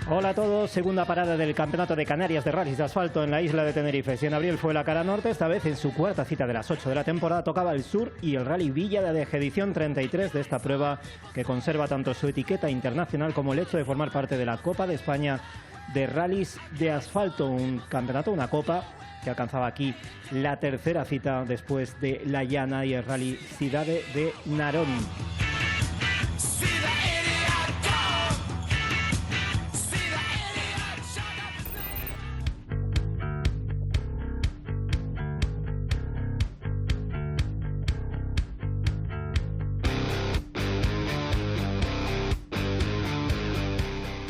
Hola a todos, segunda parada del Campeonato de Canarias de Rallys de Asfalto en la isla de Tenerife. Si en abril fue la cara norte, esta vez en su cuarta cita de las 8 de la temporada tocaba el sur y el Rally Villa de Adeje, edición 33 de esta prueba que conserva tanto su etiqueta internacional como el hecho de formar parte de la Copa de España de Rallys de Asfalto, un campeonato, una copa que alcanzaba aquí la tercera cita después de La Llana y el Rally Cidade de Narón.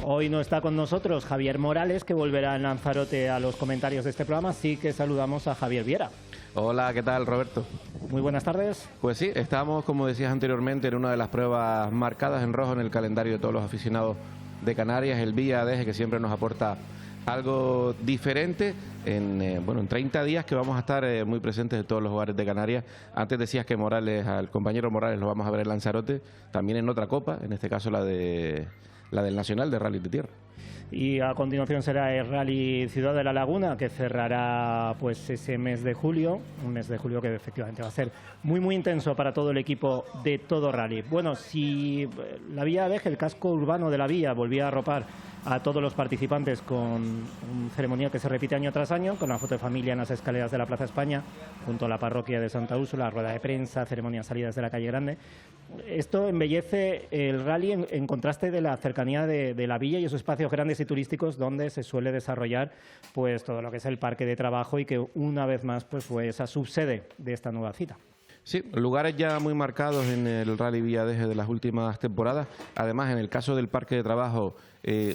Hoy no está con nosotros Javier Morales, que volverá en Lanzarote a los comentarios de este programa, así que saludamos a Javier Viera. Hola, ¿qué tal, Roberto? Muy buenas tardes. Pues sí, estábamos, como decías anteriormente, en una de las pruebas marcadas en rojo en el calendario de todos los aficionados de Canarias, el Villa Adeje, que siempre nos aporta algo diferente en 30 días que vamos a estar muy presentes en todos los hogares de Canarias. Antes decías que Morales, al compañero Morales lo vamos a ver en Lanzarote, también en otra copa, en este caso la del Nacional de Rally de Tierra. Y a continuación será el Rally Ciudad de la Laguna, que cerrará pues ese mes de julio, un mes de julio que efectivamente va a ser muy intenso para todo el equipo de Todo Rally. Bueno, si la Villa Adeje, el casco urbano de la villa, volvía a arropar a todos los participantes con un ceremonial que se repite año tras año, con la foto de familia en las escaleras de la Plaza España, junto a la parroquia de Santa Úrsula, rueda de prensa, ceremonias salidas de la calle Grande. Esto embellece el rally en contraste de la cercanía de la villa y esos espacios grandes y turísticos donde se suele desarrollar pues todo lo que es el parque de trabajo y que una vez más pues fue esa subsede de esta nueva cita. Sí, lugares ya muy marcados en el Rally Villa Adeje de las últimas temporadas. Además, en el caso del parque de trabajo,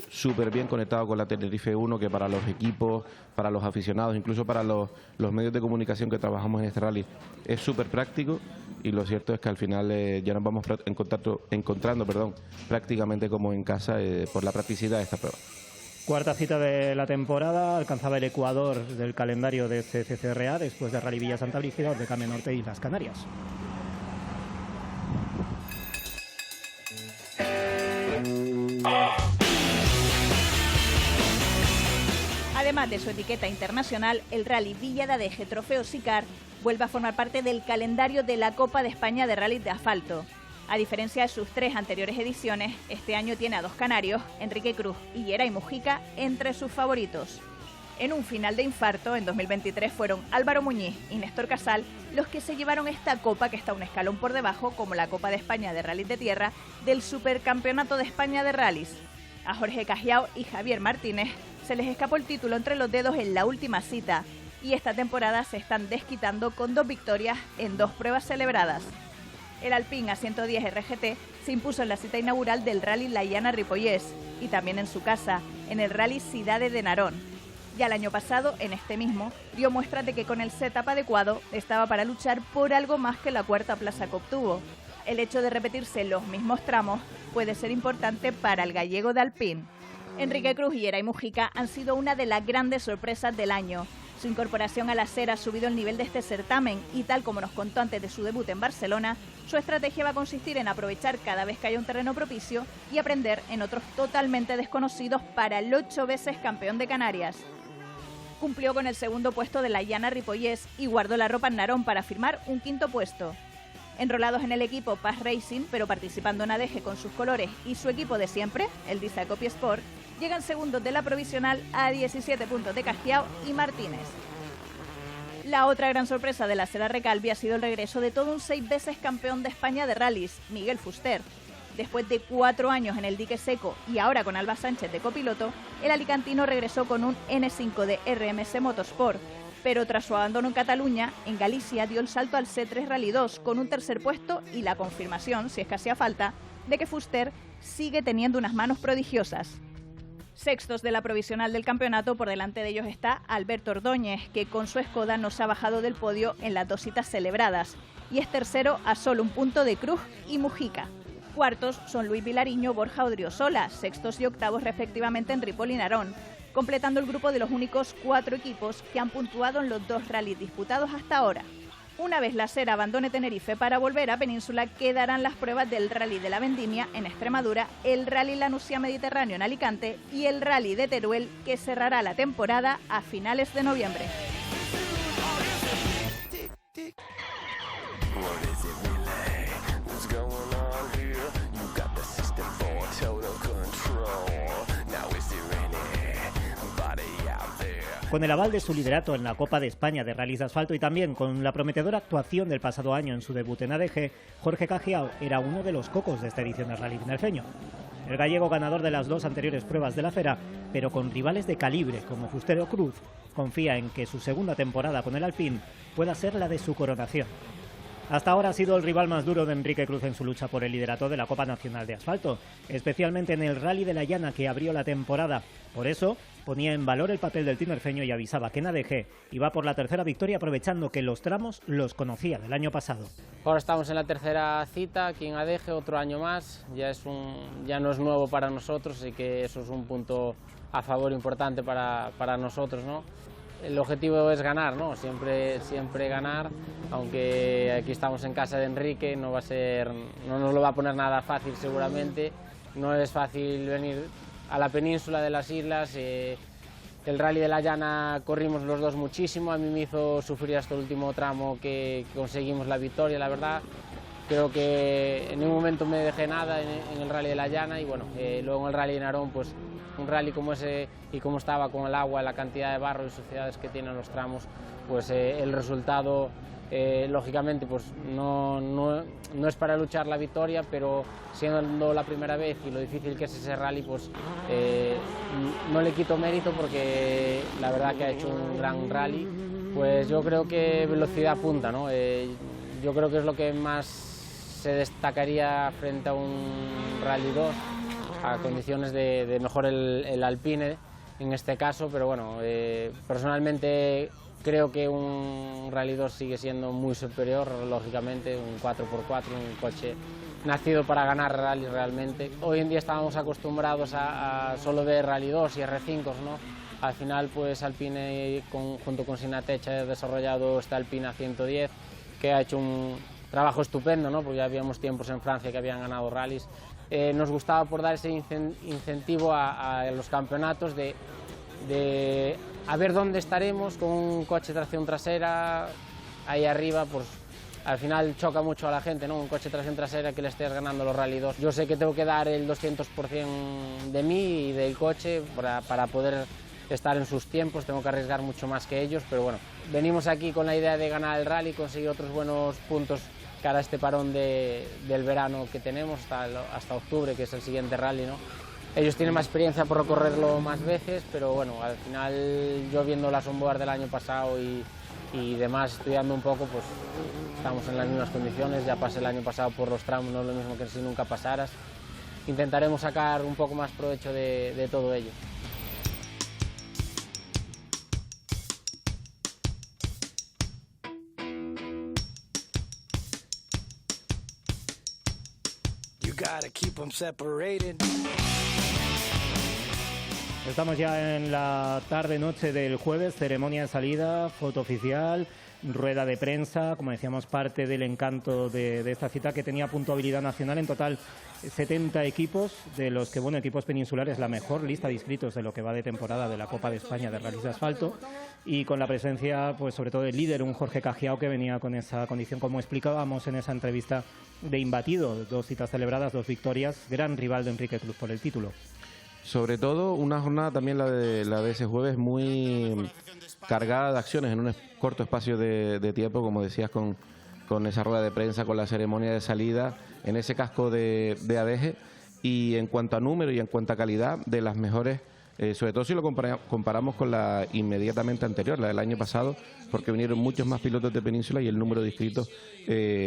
súper bien conectado con la Tenerife 1, que para los equipos, para los aficionados, incluso para los medios de comunicación que trabajamos en este rally, es súper práctico. Y lo cierto es que al final ya nos vamos encontrando prácticamente como en casa por la practicidad de esta prueba. Cuarta cita de la temporada, alcanzaba el ecuador del calendario de CCCRA después de Rally Villa Santa Brígida, de Came Norte y las Canarias. Además de su etiqueta internacional, el Rally Villa de Adeje Trofeo Sicar vuelve a formar parte del calendario de la Copa de España de Rally de Asfalto. A diferencia de sus 3 anteriores ediciones, este año tiene a 2 canarios, Enrique Cruz y Yeray Mujica, entre sus favoritos. En un final de infarto, en 2023 fueron Álvaro Muñiz y Néstor Casal los que se llevaron esta copa, que está un escalón por debajo, como la Copa de España de Rallys de Tierra, del Supercampeonato de España de Rallys. A Jorge Cajiao y Javier Martínez se les escapó el título entre los dedos en la última cita, y esta temporada se están desquitando con 2 victorias en 2 pruebas celebradas. El Alpine A110 RGT se impuso en la cita inaugural del Rally La Llana Ripollès y también en su casa, en el Rally Cidade de Narón. Ya el año pasado, en este mismo, dio muestras de que con el setup adecuado estaba para luchar por algo más que la cuarta plaza que obtuvo. El hecho de repetirse los mismos tramos puede ser importante para el gallego de Alpine. Enrique Cruz y Yeray Mujica han sido una de las grandes sorpresas del año. Su incorporación a la SER ha subido el nivel de este certamen y, tal como nos contó antes de su debut en Barcelona, su estrategia va a consistir en aprovechar cada vez que haya un terreno propicio y aprender en otros totalmente desconocidos para el 8 veces campeón de Canarias. Cumplió con el segundo puesto de La Llana Ripollès y guardó la ropa en Narón para firmar un 5º puesto. Enrolados en el equipo Paz Racing, pero participando en Adeje con sus colores y su equipo de siempre, el Disa Copy Sport, llegan segundos de la provisional a 17 puntos de Cajiao y Martínez. La otra gran sorpresa de la Sera Recalvi ha sido el regreso de todo un 6 veces campeón de España de rallies, Miguel Fuster. Después de 4 años en el dique seco y ahora con Alba Sánchez de copiloto, el alicantino regresó con un N5 de RMS Motorsport. Pero tras su abandono en Cataluña, en Galicia dio el salto al C3 Rally 2 con un tercer puesto y la confirmación, si es que hacía falta, de que Fuster sigue teniendo unas manos prodigiosas. Sextos de la provisional del campeonato, por delante de ellos está Alberto Ordóñez, que con su Skoda no se ha bajado del podio en las 2 citas celebradas, y es tercero a solo un punto de Cruz y Mujica. Cuartos son Luis Vilariño, Borja Odriozola, sextos y octavos respectivamente en Ripoll y Narón, completando el grupo de los únicos 4 equipos que han puntuado en los 2 rallies disputados hasta ahora. Una vez la Sera abandone Tenerife para volver a Península, quedarán las pruebas del Rally de la Vendimia en Extremadura, el Rally Lanusia Mediterráneo en Alicante y el Rally de Teruel, que cerrará la temporada a finales de noviembre. Con el aval de su liderato en la Copa de España de Rallys de Asfalto y también con la prometedora actuación del pasado año en su debut en ADG, Jorge Cajiao era uno de los cocos de esta edición del Rally tinerfeño. El gallego, ganador de las 2 anteriores pruebas de la Fera, pero con rivales de calibre como Fuster o Cruz, confía en que su segunda temporada con el Alpine pueda ser la de su coronación. Hasta ahora ha sido el rival más duro de Enrique Cruz en su lucha por el liderato de la Copa Nacional de Asfalto, especialmente en el Rally de la Llana que abrió la temporada. Por eso, ponía en valor el papel del tinerfeño y avisaba que en ADG iba por la tercera victoria, aprovechando que los tramos los conocía del año pasado. Ahora estamos en la tercera cita aquí en ADG, otro año más, ya no es nuevo para nosotros, así que eso es un punto a favor importante para nosotros, ¿no? El objetivo es ganar, ¿no? Siempre ganar, aunque aquí estamos en casa de Enrique, no nos lo va a poner nada fácil seguramente. No es fácil venir a la península de las islas. El Rally de la Llana corrimos los dos muchísimo, a mí me hizo sufrir hasta el último tramo que conseguimos la victoria, la verdad. Creo que en ningún momento me dejé nada en el Rally de la Llana y bueno, luego en el Rally de Narón, pues un rally como ese y como estaba con el agua, la cantidad de barro y suciedades que tienen los tramos, pues el resultado lógicamente pues no es para luchar la victoria, pero siendo la primera vez y lo difícil que es ese rally, pues no le quito mérito porque la verdad que ha hecho un gran rally. Pues yo creo que velocidad punta, ¿no? Yo creo que es lo que más se destacaría frente a un Rally 2, a condiciones de mejor el Alpine en este caso, pero bueno, personalmente creo que un Rally 2 sigue siendo muy superior, lógicamente, un 4x4, un coche nacido para ganar rally realmente. Hoy en día estábamos acostumbrados a solo ver Rally 2 y R5, ¿no? Al final, pues Alpine junto con Sinatech ha desarrollado este Alpine A110, que ha hecho un trabajo estupendo, ¿no? Porque ya habíamos tiempos en Francia que habían ganado rallies. Nos gustaba por dar ese incentivo a los campeonatos de a ver dónde estaremos con un coche de tracción trasera ahí arriba. Pues al final choca mucho a la gente, ¿no? Un coche de tracción trasera que le estés ganando los Rally 2. Yo sé que tengo que dar el 200% de mí y del coche para poder estar en sus tiempos, tengo que arriesgar mucho más que ellos, pero bueno, venimos aquí con la idea de ganar el rally, conseguir otros buenos puntos cara a este parón del verano que tenemos hasta octubre, que es el siguiente rally, ¿no? Ellos tienen más experiencia por recorrerlo más veces, pero bueno, al final yo viendo las onboard del año pasado y demás, estudiando un poco, pues estamos en las mismas condiciones. Ya pasé el año pasado por los tramos, no es lo mismo que si nunca pasaras. Intentaremos sacar un poco más provecho de todo ello. Estamos ya en la tarde-noche del jueves, ceremonia de salida, foto oficial, rueda de prensa, como decíamos, parte del encanto de esta cita que tenía puntuabilidad nacional. En total 70 equipos, de los que, bueno, equipos peninsulares, la mejor lista de inscritos de lo que va de temporada de la Copa de España de Rallys de Asfalto, y con la presencia, pues sobre todo del líder, un Jorge Cajiao, que venía con esa condición, como explicábamos en esa entrevista, de imbatido. 2 citas celebradas, 2 victorias, gran rival de Enrique Cruz por el título. Sobre todo una jornada también la de ese jueves muy cargada de acciones en un corto espacio de tiempo, como decías, con esa rueda de prensa, con la ceremonia de salida, en ese casco de Adeje, y en cuanto a número y en cuanto a calidad, de las mejores, sobre todo si lo comparamos con la inmediatamente anterior, la del año pasado, porque vinieron muchos más pilotos de Península y el número de inscritos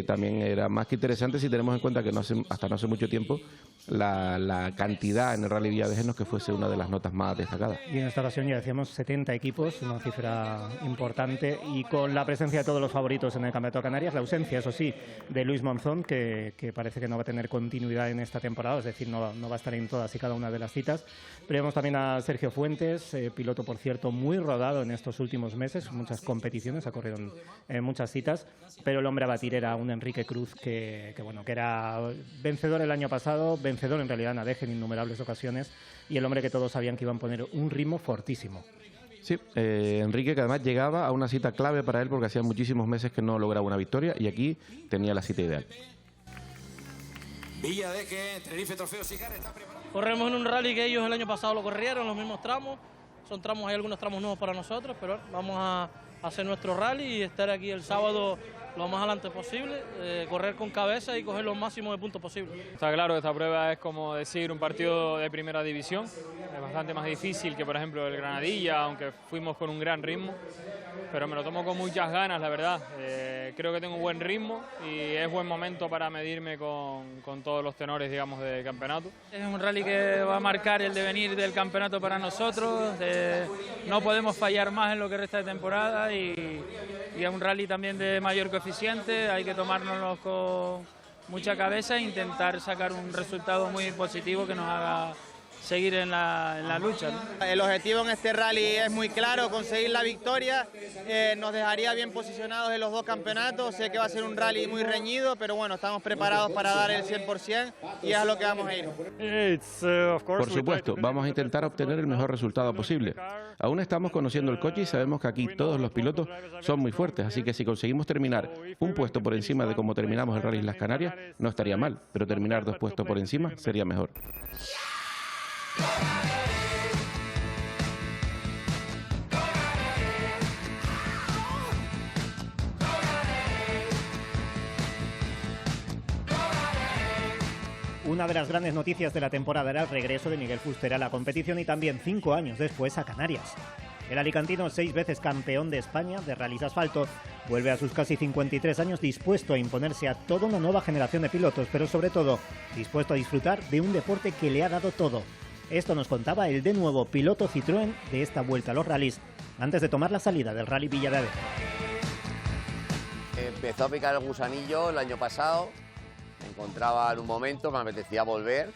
también era más que interesante si tenemos en cuenta que hasta no hace mucho tiempo la cantidad en el Rally Villadeje que fuese una de las notas más destacadas. Y en esta ocasión ya decíamos 70 equipos, una cifra importante, y con la presencia de todos los favoritos en el Campeonato de Canarias, la ausencia, eso sí, de Luis Monzón, que parece que no va a tener continuidad en esta temporada, es decir, no va a estar en todas y cada una de las citas. Pero vemos también a Sergio Fuentes, piloto, por cierto, muy rodado en estos últimos meses, muchas competiciones, ha corrido en muchas citas, pero el hombre a batir era un Enrique Cruz que era vencedor el año pasado, vencedor en realidad en Adeje en innumerables ocasiones, y el hombre que todos sabían que iba a poner un ritmo fortísimo. Sí, Enrique, que además llegaba a una cita clave para él porque hacía muchísimos meses que no lograba una victoria y aquí tenía la cita ideal. Villadeje, Tenerife Trofeo Sicar está preparado. Corremos en un rally que ellos el año pasado lo corrieron, los mismos tramos. Son tramos, hay algunos tramos nuevos para nosotros, pero vamos a hacer nuestro rally y estar aquí el sábado lo más adelante posible, correr con cabeza y coger los máximos de puntos posibles. Está claro que esta prueba es como decir un partido de primera división, es bastante más difícil que por ejemplo el Granadilla, aunque fuimos con un gran ritmo, pero me lo tomo con muchas ganas, la verdad. Creo que tengo un buen ritmo y es buen momento para medirme con todos los tenores, digamos, del campeonato. Es un rally que va a marcar el devenir del campeonato para nosotros, no podemos fallar más en lo que resta de temporada y es un rally también de mayor coeficiente, hay que tomárnoslo con mucha cabeza e intentar sacar un resultado muy positivo que nos haga seguir en la lucha, ¿no? El objetivo en este rally es muy claro, conseguir la victoria, nos dejaría bien posicionados en los dos campeonatos. Sé que va a ser un rally muy reñido, pero bueno, estamos preparados para dar el 100% y es a lo que vamos a ir. Por supuesto, vamos a intentar obtener el mejor resultado posible. Aún estamos conociendo el coche y sabemos que aquí todos los pilotos son muy fuertes, así que si conseguimos terminar un puesto por encima de como terminamos el Rally Las Canarias, no estaría mal, pero terminar 2 puestos por encima sería mejor. Una de las grandes noticias de la temporada era el regreso de Miguel Fuster a la competición y también 5 años después a Canarias. El alicantino, 6 veces campeón de España de rallies asfalto, vuelve a sus casi 53 años dispuesto a imponerse a toda una nueva generación de pilotos, pero sobre todo dispuesto a disfrutar de un deporte que le ha dado todo. Esto nos contaba el de nuevo piloto Citroën de esta vuelta a los rallies, antes de tomar la salida del Rally Villadeje. Empezó a picar el gusanillo el año pasado, me encontraba en un momento, me apetecía volver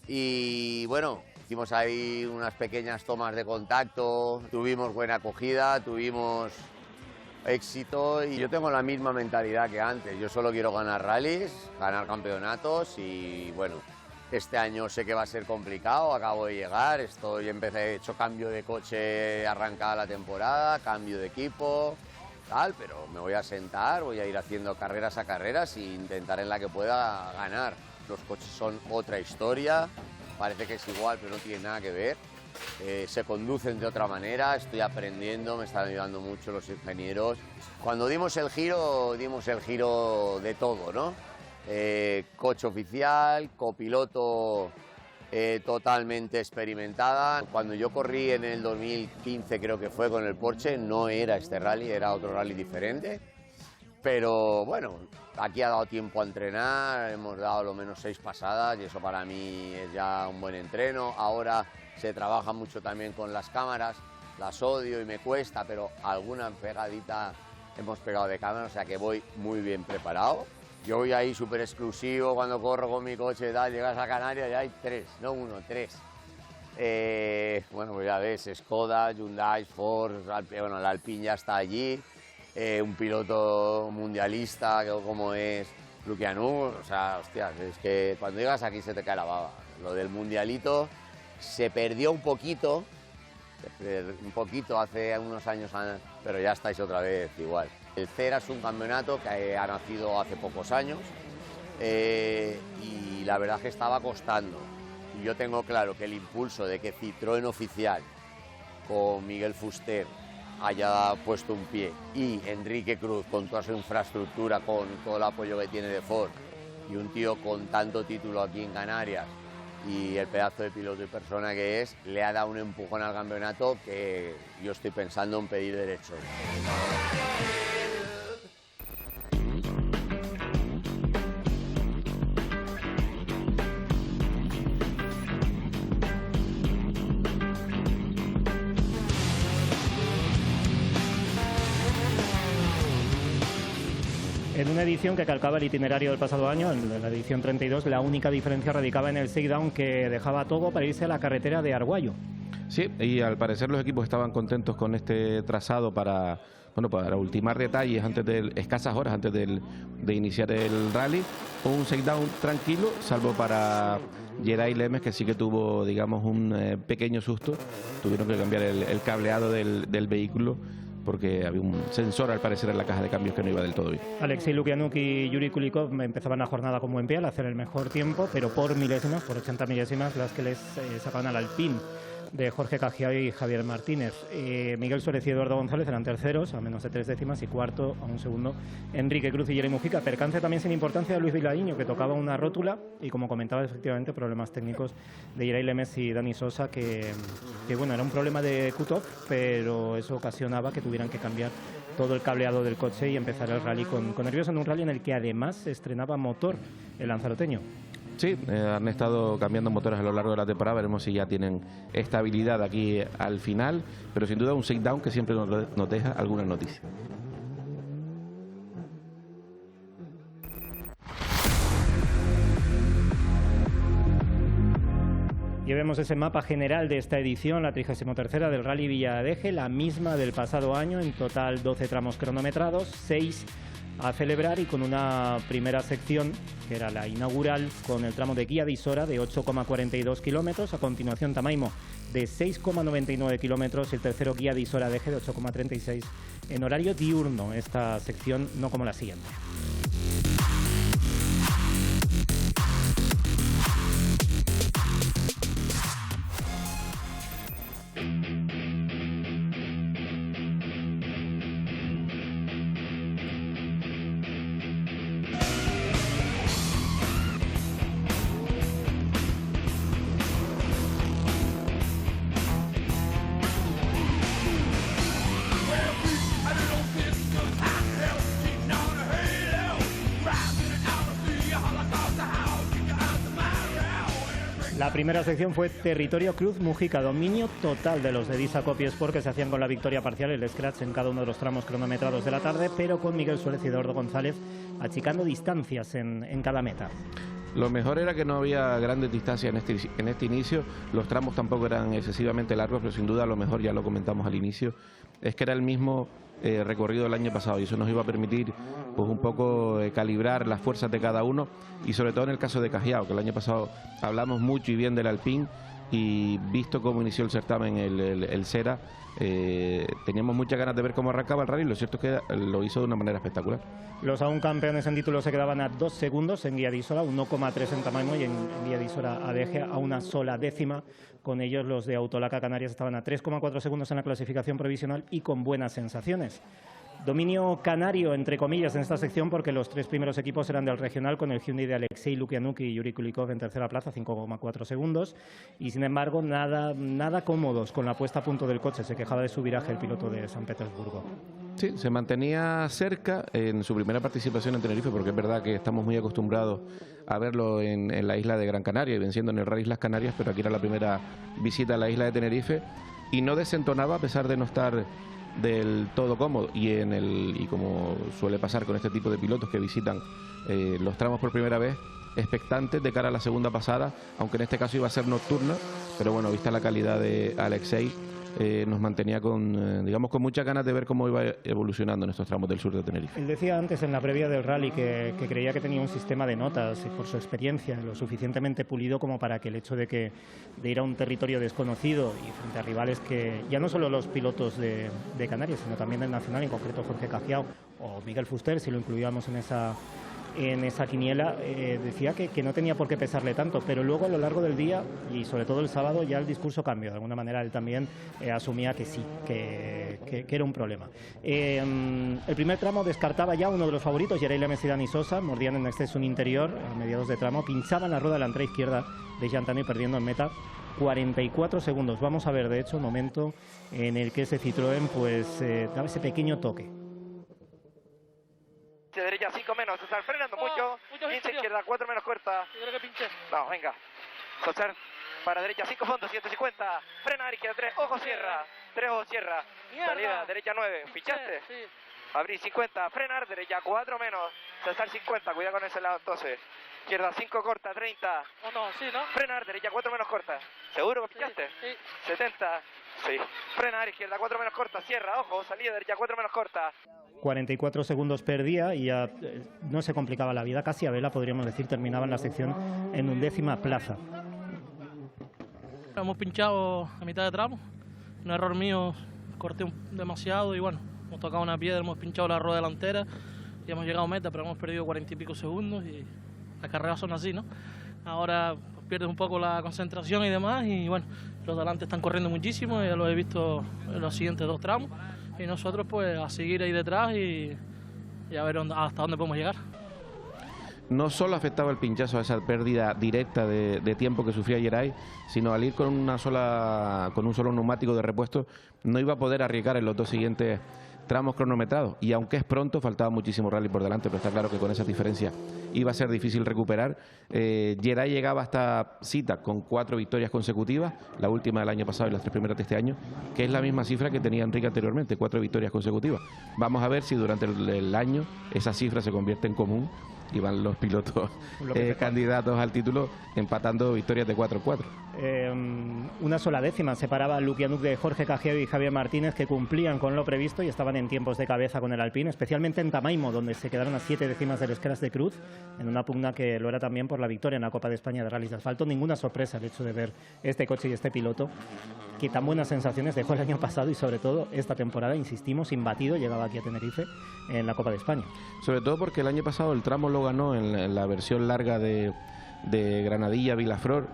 y bueno, hicimos ahí unas pequeñas tomas de contacto, tuvimos buena acogida, tuvimos éxito y yo tengo la misma mentalidad que antes, yo solo quiero ganar rallies, ganar campeonatos y bueno, este año sé que va a ser complicado, acabo de llegar, he hecho cambio de coche arrancada la temporada, cambio de equipo, tal, pero me voy a sentar, voy a ir haciendo carreras a carreras e intentar en la que pueda ganar. Los coches son otra historia, parece que es igual, pero no tiene nada que ver. Se conducen de otra manera, estoy aprendiendo, me están ayudando mucho los ingenieros. Cuando dimos el giro de todo, ¿no? Coche oficial, copiloto totalmente experimentada. Cuando yo corrí en el 2015, creo que fue, con el Porsche, no era este rally, era otro rally diferente. Pero bueno, aquí ha dado tiempo a entrenar, hemos dado lo menos 6 pasadas y eso para mí es ya un buen entreno. Ahora se trabaja mucho también con las cámaras, las odio y me cuesta, pero alguna pegadita hemos pegado de cámara, o sea que voy muy bien preparado. Yo voy ahí súper exclusivo cuando corro con mi coche y tal, llegas a Canarias y hay 3, no 1, 3. Bueno, pues ya ves, Skoda, Hyundai, Ford, bueno, el Alpine ya está allí. Un piloto mundialista como es Lukianov, o sea, hostias, es que cuando llegas aquí se te cae la baba. Lo del mundialito se perdió un poquito hace unos años, pero ya estáis otra vez igual. El CERA es un campeonato que ha nacido hace pocos años y la verdad es que estaba costando. Y yo tengo claro que el impulso de que Citroën oficial con Miguel Fuster haya puesto un pie. Y Enrique Cruz, con toda su infraestructura, con todo el apoyo que tiene de Ford, y un tío con tanto título aquí en Canarias, y el pedazo de piloto y persona que es, le ha dado un empujón al campeonato que yo estoy pensando en pedir derechos. En una edición que calcaba el itinerario del pasado año, en la edición 32, la única diferencia radicaba en el shakedown que dejaba todo para irse a la carretera de Arguayo. Sí, y al parecer los equipos estaban contentos con este trazado para ultimar detalles escasas horas antes de iniciar el rally. Un shakedown tranquilo, salvo para Geray Lemes, que sí que tuvo, digamos, un pequeño susto. Tuvieron que cambiar el cableado del vehículo, porque había un sensor al parecer en la caja de cambios que no iba del todo bien. Alexei Lukianuk y Yuri Kulikov empezaban la jornada con buen pie al hacer el mejor tiempo, pero por milésimas, por 80 milésimas, las que les sacaban al Alpine de Jorge Cajiao y Javier Martínez. Miguel Suárez y Eduardo González eran terceros a menos de 3 décimas y cuarto a un segundo Enrique Cruz y Jerry Mujica. Percance también sin importancia de Luis Vilariño, que tocaba una rótula, y como comentaba, efectivamente problemas técnicos de Geray Lemes y Dani Sosa, que bueno, era un problema de cut-off, pero eso ocasionaba que tuvieran que cambiar todo el cableado del coche y empezar el rally con nervios, en un rally en el que además se estrenaba motor el lanzaroteño. Sí, han estado cambiando motores a lo largo de la temporada, veremos si ya tienen estabilidad aquí al final, pero sin duda un shakedown que siempre nos deja alguna noticia. Y vemos ese mapa general de esta edición, la 33ª del Rally Villadeje, la misma del pasado año, en total 12 tramos cronometrados, 6 a celebrar, y con una primera sección, que era la inaugural, con el tramo de Guía de Isora de 8,42 kilómetros, a continuación Tamaimo de 6,99 kilómetros y el tercero Guía de Isora Deje de 8,36 en horario diurno, esta sección no como la siguiente. La primera sección fue Territorio Cruz Mujica, dominio total de los de Disa Copy Sport, que se hacían con la victoria parcial, el scratch en cada uno de los tramos cronometrados de la tarde, pero con Miguel Suárez y Eduardo González achicando distancias en cada meta. Lo mejor era que no había grandes distancias en este inicio, los tramos tampoco eran excesivamente largos, pero sin duda lo mejor, ya lo comentamos al inicio, es que era el mismo recorrido del año pasado, y eso nos iba a permitir pues un poco calibrar las fuerzas de cada uno, y sobre todo en el caso de Cajiao, que el año pasado hablamos mucho y bien del Alpine, y visto cómo inició el certamen el Sera, teníamos muchas ganas de ver cómo arrancaba el rally, lo cierto es que lo hizo de una manera espectacular. Los aún campeones en título se quedaban a 2 segundos en Guía de Isora, 1,3 en Tamaimo, y en Guía de Isora Adeje a una sola décima. Con ellos los de Autolaca Canarias estaban a 3,4 segundos en la clasificación provisional y con buenas sensaciones. Dominio canario, entre comillas, en esta sección, porque los 3 primeros equipos eran del regional, con el Hyundai de Alexei Lukianuk y Yuri Kulikov en tercera plaza, 5,4 segundos. Y sin embargo, nada cómodos con la puesta a punto del coche. Se quejaba de su viraje el piloto de San Petersburgo. Sí, se mantenía cerca en su primera participación en Tenerife, porque es verdad que estamos muy acostumbrados a verlo en la isla de Gran Canaria y venciendo en el Rally Islas Canarias, pero aquí era la primera visita a la isla de Tenerife y no desentonaba a pesar de no estar del todo cómodo, y como suele pasar con este tipo de pilotos que visitan los tramos por primera vez, expectantes de cara a la segunda pasada, aunque en este caso iba a ser nocturna, pero bueno, vista la calidad de Alexei, nos mantenía con muchas ganas de ver cómo iba evolucionando en estos tramos del sur de Tenerife. Él decía antes en la previa del rally que creía que tenía un sistema de notas, y por su experiencia lo suficientemente pulido como para que el hecho de ir a un territorio desconocido y frente a rivales que ya no solo los pilotos de Canarias, sino también del nacional, en concreto Jorge Cajiao o Miguel Fuster, si lo incluíamos en esa en esa quiniela, decía que no tenía por qué pesarle tanto, pero luego a lo largo del día y sobre todo el sábado ya el discurso cambió. De alguna manera él también asumía que sí, que era un problema. El primer tramo descartaba ya uno de los favoritos, Yeray Lemes y Dani Sosa, mordían en exceso un interior a mediados de tramo, pinchaban la rueda de la entrada izquierda de Jean Tanny perdiendo en meta 44 segundos. Vamos a ver, de hecho, el momento en el que ese Citroën pues daba ese pequeño toque. De derecha 5 menos, César frenando mucho. Pinche izquierda 4 menos corta. Yo creo que pinché. No, venga. César para derecha 5 fondos, 150. Frena izquierda 3, ojo cierra. 3 ojos cierra. Mierda. Salida derecha 9. ¿Pinchaste? Sí. Abrí 50, frenar, derecha 4 menos. César 50, cuidado con ese lado entonces. Izquierda 5 corta, 30. No, sí, ¿no? Frenar, derecha 4 menos corta. ¿Seguro que pinchaste? Sí. 70. Sí. Frenar, izquierda 4 menos corta, cierra, ojo, salida derecha 4 menos corta. 44 segundos perdía y ya no se complicaba la vida, casi a vela podríamos decir, terminaba en la sección en 11ª plaza. Hemos pinchado a mitad de tramo, un error mío, corté demasiado y bueno, hemos tocado una piedra, hemos pinchado la rueda delantera y hemos llegado a meta, pero hemos perdido 40 y pico segundos y las carreras son así, ¿no? Ahora pues, pierdes un poco la concentración y demás y bueno, los de delante están corriendo muchísimo, ya lo he visto en los siguientes 2 tramos y nosotros pues a seguir ahí detrás y a ver hasta dónde podemos llegar. No solo afectaba el pinchazo a esa pérdida directa de tiempo que sufría Yeray, sino al ir con un solo neumático de repuesto no iba a poder arriesgar en los 2 siguientes tramos cronometrados. Y aunque es pronto, faltaba muchísimo rally por delante, pero está claro que con esa diferencia iba a ser difícil recuperar. Yeray llegaba hasta cita con 4 victorias consecutivas, la última del año pasado y las 3 primeras de este año, que es la misma cifra que tenía Enrique anteriormente, 4 victorias consecutivas. Vamos a ver si durante el año esa cifra se convierte en común y van los pilotos candidatos al título empatando victorias de 4-4. Una sola décima separaba a Lukianuk de Jorge Cajiero y Javier Martínez, que cumplían con lo previsto y estaban en tiempos de cabeza con el Alpine, especialmente en Tamaimo, donde se quedaron a 7 décimas del Escaras de Cruz, en una pugna que lo era también por la victoria en la Copa de España de Rallys de Asfalto. Ninguna sorpresa el hecho de ver este coche y este piloto, que tan buenas sensaciones dejó el año pasado y sobre todo esta temporada, insistimos, imbatido, llegaba aquí a Tenerife en la Copa de España. Sobre todo porque el año pasado el tramo lo ganó en la versión larga de Granadilla, Vilaflor,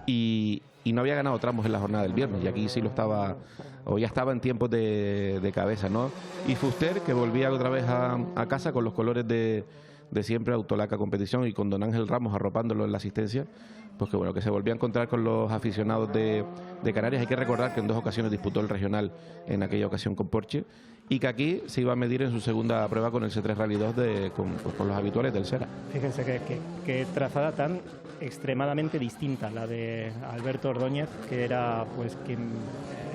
y no había ganado tramos en la jornada del viernes, y aquí sí lo estaba, o ya estaba en tiempos de cabeza, ¿no? Y Fuster, que volvía otra vez a casa con los colores de siempre, Autolaca Competición, y con Don Ángel Ramos arropándolo en la asistencia, pues que bueno, que se volvió a encontrar con los aficionados de Canarias. Hay que recordar que en 2 ocasiones disputó el regional, en aquella ocasión con Porsche, y que aquí se iba a medir en su segunda prueba con el C3 Rally 2 con los habituales del Sera. Fíjense que trazada tan extremadamente distinta la de Alberto Ordóñez, que era pues quien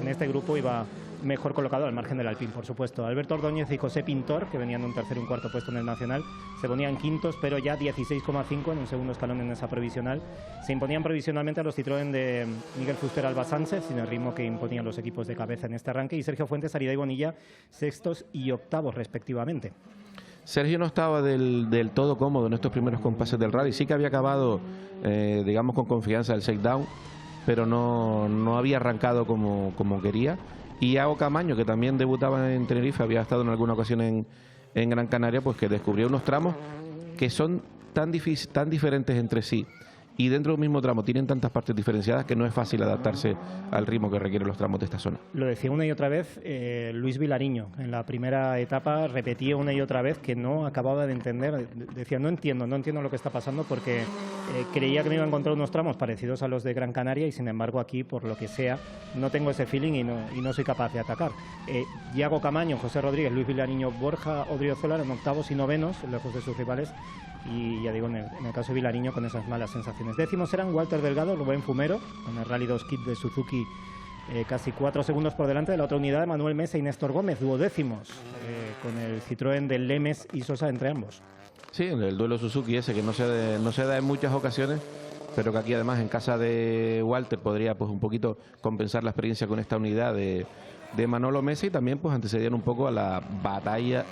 en este grupo iba mejor colocado al margen del Alpine, por supuesto. Alberto Ordóñez y José Pintor, que venían de un tercer y un cuarto puesto en el Nacional, se ponían quintos, pero ya 16,5 en un segundo escalón en esa provisional. Se imponían provisionalmente a los Citroën de Miguel Fuster Alba Sánchez, sin el ritmo que imponían los equipos de cabeza en este arranque, y Sergio Fuentes, Arida y Bonilla, sextos y octavos respectivamente. Sergio no estaba del todo cómodo en estos primeros compases del rally. Sí que había acabado, digamos, con confianza el shakedown, pero no había arrancado como quería. Y Iago Camaño, que también debutaba en Tenerife, había estado en alguna ocasión en Gran Canaria, pues que descubrió unos tramos que son tan diferentes entre sí, y dentro del mismo tramo tienen tantas partes diferenciadas que no es fácil adaptarse al ritmo que requieren los tramos de esta zona. Lo decía una y otra vez Luis Vilariño. En la primera etapa repetía una y otra vez que no acababa de entender. Decía, no entiendo lo que está pasando, porque creía que me iba a encontrar unos tramos parecidos a los de Gran Canaria, y sin embargo aquí, por lo que sea, no tengo ese feeling y no soy capaz de atacar. Iago Camaño, José Rodríguez, Luis Vilariño, Borja Odriozola en octavos y novenos, lejos de sus rivales, y ya digo, en el caso de Vilariño, con esas malas sensaciones. Décimos eran Walter Delgado, Rubén Fumero, con el Rally 2 Kit de Suzuki, casi 4 segundos por delante de la otra unidad de Manuel Mesa y Néstor Gómez, duodécimos, con el Citroën de Lemes y Sosa entre ambos. Sí, en el duelo Suzuki ese, que no se da en muchas ocasiones, pero que aquí además en casa de Walter podría pues un poquito compensar la experiencia con esta unidad de Manolo Mesa, y también pues antecedían un poco a la batalla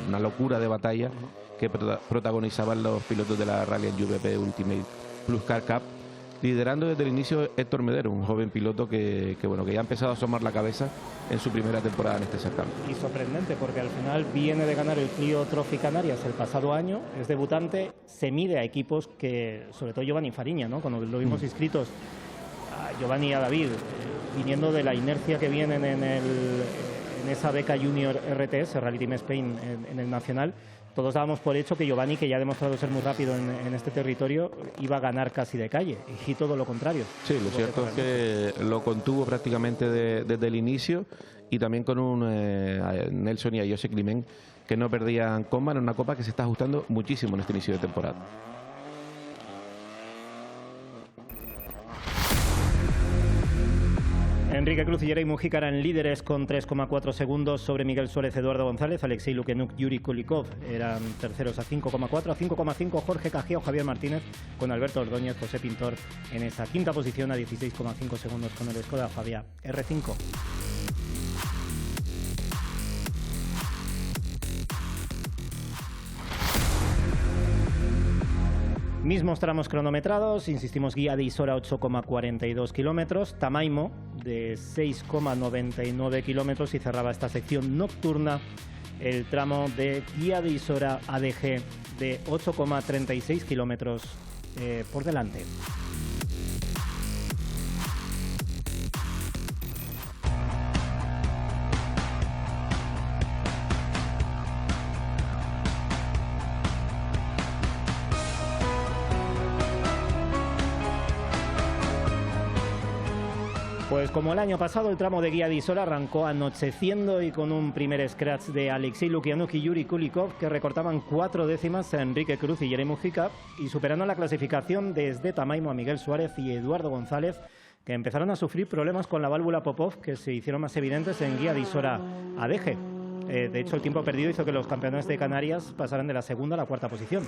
una locura de batalla que protagonizaban los pilotos de la Rally VP Ultimate Plus Car Cup, liderando desde el inicio Héctor Medero, un joven piloto que ya ha empezado a asomar la cabeza en su primera temporada en este certamen. Y sorprendente, porque al final viene de ganar el Clio Trophy Canarias el pasado año, es debutante, se mide a equipos que, sobre todo Giovanni Fariña, ¿no? Cuando lo vimos inscritos a Giovanni y a David, viniendo de la inercia que vienen en esa beca Junior RTS, Rally Team Spain, en el Nacional, todos dábamos por hecho que Giovanni, que ya ha demostrado ser muy rápido en este territorio, iba a ganar casi de calle, y todo lo contrario. Sí, lo cierto es que lo contuvo prácticamente desde el inicio, y también con un Nelson y a José Climent que no perdían comba en una copa que se está ajustando muchísimo en este inicio de temporada. Enrique Cruz y Jerey Mujica eran líderes con 3,4 segundos sobre Miguel Suárez, Eduardo González, Alexei Lukianuk, Yuri Kulikov. Eran terceros a 5,4, a 5,5 Jorge Cajeo, Javier Martínez, con Alberto Ordóñez, José Pintor en esa quinta posición a 16,5 segundos con el Skoda Fabia R5. Mismos tramos cronometrados, insistimos, guía de Isora 8,42 kilómetros, Tamaimo de 6,99 kilómetros y cerraba esta sección nocturna el tramo de guía de Isora ADG de 8,36 kilómetros por delante. Pues como el año pasado, el tramo de guía de Isora arrancó anocheciendo y con un primer scratch de Alexei Lukianuk y Yuri Kulikov, que recortaban 4 décimas a Enrique Cruz y Jerey Mujica, y superando la clasificación desde Tamaimo a Miguel Suárez y Eduardo González, que empezaron a sufrir problemas con la válvula Popov, que se hicieron más evidentes en guía de Isora ADG. De hecho, el tiempo perdido hizo que los campeones de Canarias pasaran de la segunda a la cuarta posición.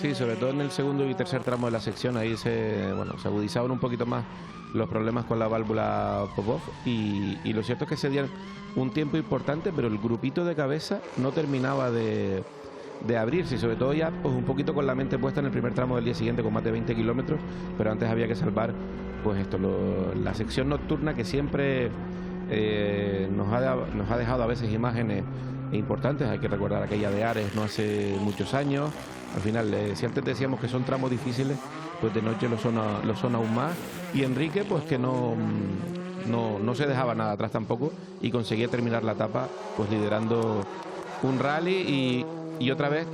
Sí, sobre todo en el segundo y tercer tramo de la sección, ahí se agudizaban un poquito más los problemas con la válvula Popov, y lo cierto es que se dieron un tiempo importante, pero el grupito de cabeza no terminaba de abrirse, y sobre todo ya pues un poquito con la mente puesta en el primer tramo del día siguiente con más de 20 kilómetros, pero antes había que salvar pues la sección nocturna, que siempre nos ha dejado a veces imágenes importantes. Hay que recordar aquella de Ares no hace muchos años. Al final, si antes decíamos que son tramos difíciles, pues de noche lo son aún más. Y Enrique, pues que no se dejaba nada atrás tampoco, y conseguía terminar la etapa pues liderando un rally y otra vez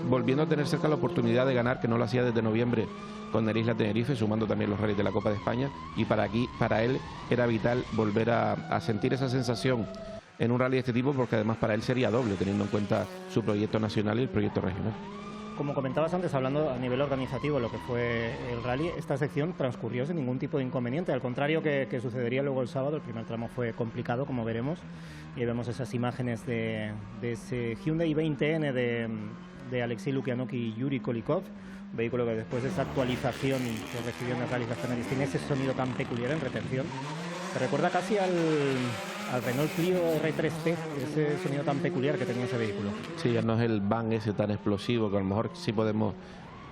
volviendo a tener cerca la oportunidad de ganar, que no lo hacía desde noviembre con el Isla Tenerife, sumando también los rallies de la Copa de España, y para él era vital volver a sentir esa sensación en un rally de este tipo, porque además para él sería doble, teniendo en cuenta su proyecto nacional y el proyecto regional. Como comentabas antes, hablando a nivel organizativo lo que fue el rally, esta sección transcurrió sin ningún tipo de inconveniente, al contrario que sucedería luego el sábado. El primer tramo fue complicado, como veremos, y vemos esas imágenes de ese Hyundai i20N de Alexei Lukianuk y Yuri Kulikov, vehículo que después de esa actualización que recibió en el Rally Canarias tiene ese sonido tan peculiar en retención. Se recuerda casi al Renault Clio R3T, ese sonido tan peculiar que tenía ese vehículo. Sí, ya no es el bang ese tan explosivo que a lo mejor sí podemos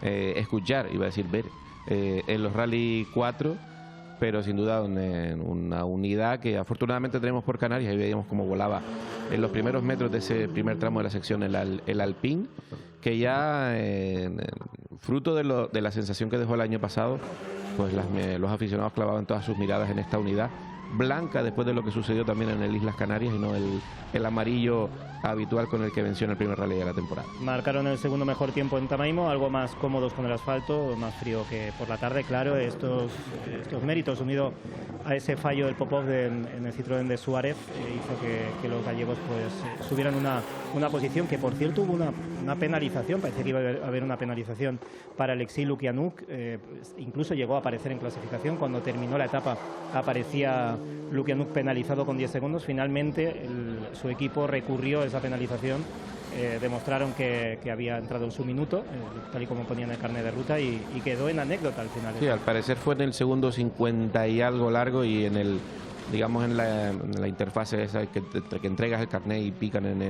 escuchar, iba a decir ver, en los Rally 4, pero sin duda una unidad que afortunadamente tenemos por Canarias. Y veíamos cómo volaba en los primeros metros de ese primer tramo de la sección el Alpine, que ya fruto de la sensación que dejó el año pasado, pues los aficionados clavaban todas sus miradas en esta unidad blanca, después de lo que sucedió también en el Islas Canarias, y no el amarillo habitual con el que venció en el primer rally de la temporada. Marcaron el segundo mejor tiempo en Tamaimo, algo más cómodos con el asfalto, más frío que por la tarde, claro. Estos méritos, unido a ese fallo del Popov en el Citroën de Suárez, hizo que los gallegos pues subieran una posición, que por cierto hubo una penalización. Parece que iba a haber una penalización para Alexei Lukianuk, incluso llegó a aparecer en clasificación. Cuando terminó la etapa aparecía Lukianuk penalizado con 10 segundos. Finalmente su equipo recurrió a esa penalización, demostraron que había entrado en su minuto, tal y como ponía en el carnet de ruta, y quedó en anécdota al final. Sí, al parecer fue en el segundo 50 y algo largo, y en el, digamos, en la interfase esa que entregas el carnet y pican en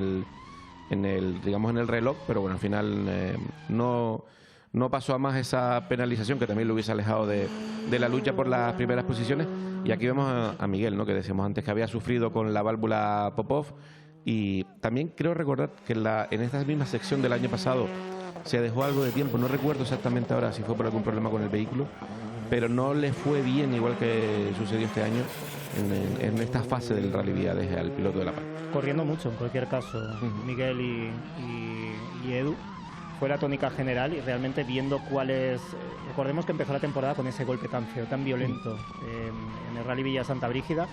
el reloj, pero bueno, al final no no pasó a más esa penalización, que también lo hubiese alejado de la lucha por las primeras posiciones. Y aquí vemos a Miguel, ¿no?, que decíamos antes que había sufrido con la válvula Popov. Y también creo recordar que en esta misma sección del año pasado se dejó algo de tiempo, no recuerdo exactamente ahora si fue por algún problema con el vehículo, pero no le fue bien, igual que sucedió este año en esta fase del Rally Villadeje al piloto de La Paz. Corriendo mucho, en cualquier caso, Miguel y Edu. Fue la tónica general y realmente viendo cuál es... Recordemos que empezó la temporada con ese golpe tan feo, tan violento en el Rally Villa Santa Brígida,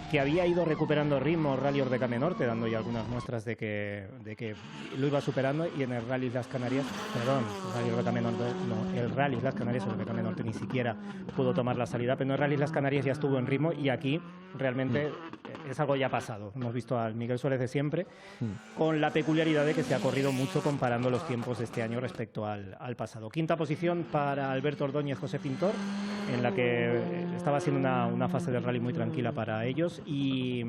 que había ido recuperando ritmo Rally Ordecame Norte, dando ya algunas muestras de que lo iba superando, y en el Rally Las Canarias, Rally Ordecame Norte, no, el Rally Las Canarias, Ordecame Norte ni siquiera pudo tomar la salida, pero en el Rally Las Canarias ya estuvo en ritmo, y aquí realmente es algo ya pasado. Hemos visto al Miguel Suárez de siempre, con la peculiaridad de que se ha corrido mucho comparando los tiempos de este año respecto al pasado. Quinta posición para Alberto Ordóñez, José Pintor, en la que estaba siendo una fase de rally muy tranquila para ellos, y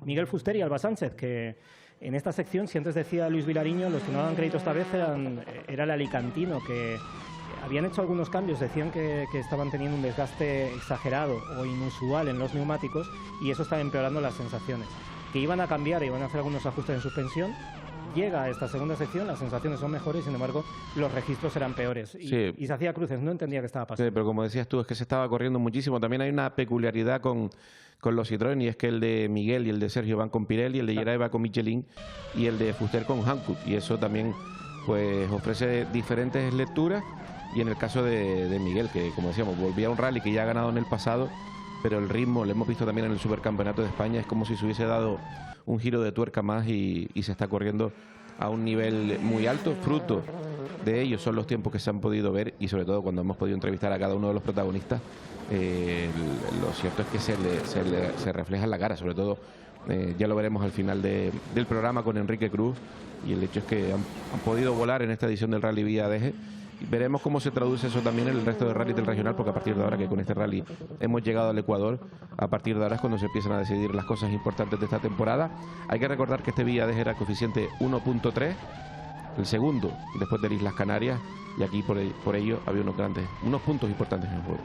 Miguel Fuster y Alba Sánchez, que en esta sección, si antes decía Luis Vilariño, los que no daban crédito esta vez era el alicantino, que habían hecho algunos cambios, decían que estaban teniendo un desgaste exagerado o inusual en los neumáticos, y eso estaba empeorando las sensaciones, que iban a cambiar, iban a hacer algunos ajustes en suspensión. Llega a esta segunda sección, las sensaciones son mejores, sin embargo, los registros eran peores. Y se hacía cruces, no entendía qué estaba pasando. Sí, pero como decías tú, es que se estaba corriendo muchísimo. También hay una peculiaridad con los Citroën, y es que el de Miguel y el de Sergio van con Pirelli, el de Geray va con Michelin y el de Fuster con Hankook. Y eso también pues ofrece diferentes lecturas. Y en el caso de Miguel, que como decíamos, volvía a un rally que ya ha ganado en el pasado, pero el ritmo, lo hemos visto también en el Supercampeonato de España, es como si se hubiese dado un giro de tuerca más y se está corriendo a un nivel muy alto. Fruto de ellos son los tiempos que se han podido ver, y sobre todo cuando hemos podido entrevistar a cada uno de los protagonistas, lo cierto es que se refleja en la cara, sobre todo ya lo veremos al final del programa con Enrique Cruz, y el hecho es que han podido volar en esta edición del Rally Villadeje. Veremos cómo se traduce eso también en el resto de rally del regional, porque a partir de ahora, que con este rally hemos llegado al Ecuador, a partir de ahora es cuando se empiezan a decidir las cosas importantes de esta temporada. Hay que recordar que este Villadeje era coeficiente 1.3, el segundo después de Islas Canarias, y aquí por ello había unos puntos importantes en el juego.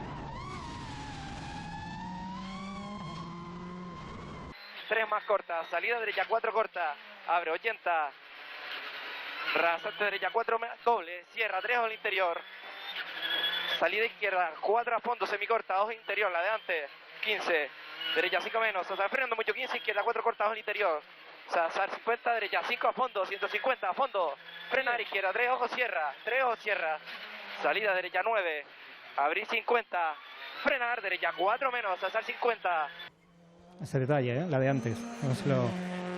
Tres más cortas, salida derecha 4 corta, abre 80. Rasante derecha 4 doble, cierra 3 al interior. Salida izquierda 4 a fondo, semicorta, ojo interior, la de antes 15, derecha 5 menos, o sea, frenando mucho, 15 izquierda, 4 cortas, ojo interior. O sea, 50 derecha, 5 a fondo, 150 a fondo, frenar izquierda, 3 ojos cierra, 3 ojos cierra. Salida derecha 9, abrir 50, frenar derecha 4 menos, azar 50. Ese detalle, la de antes, no se lo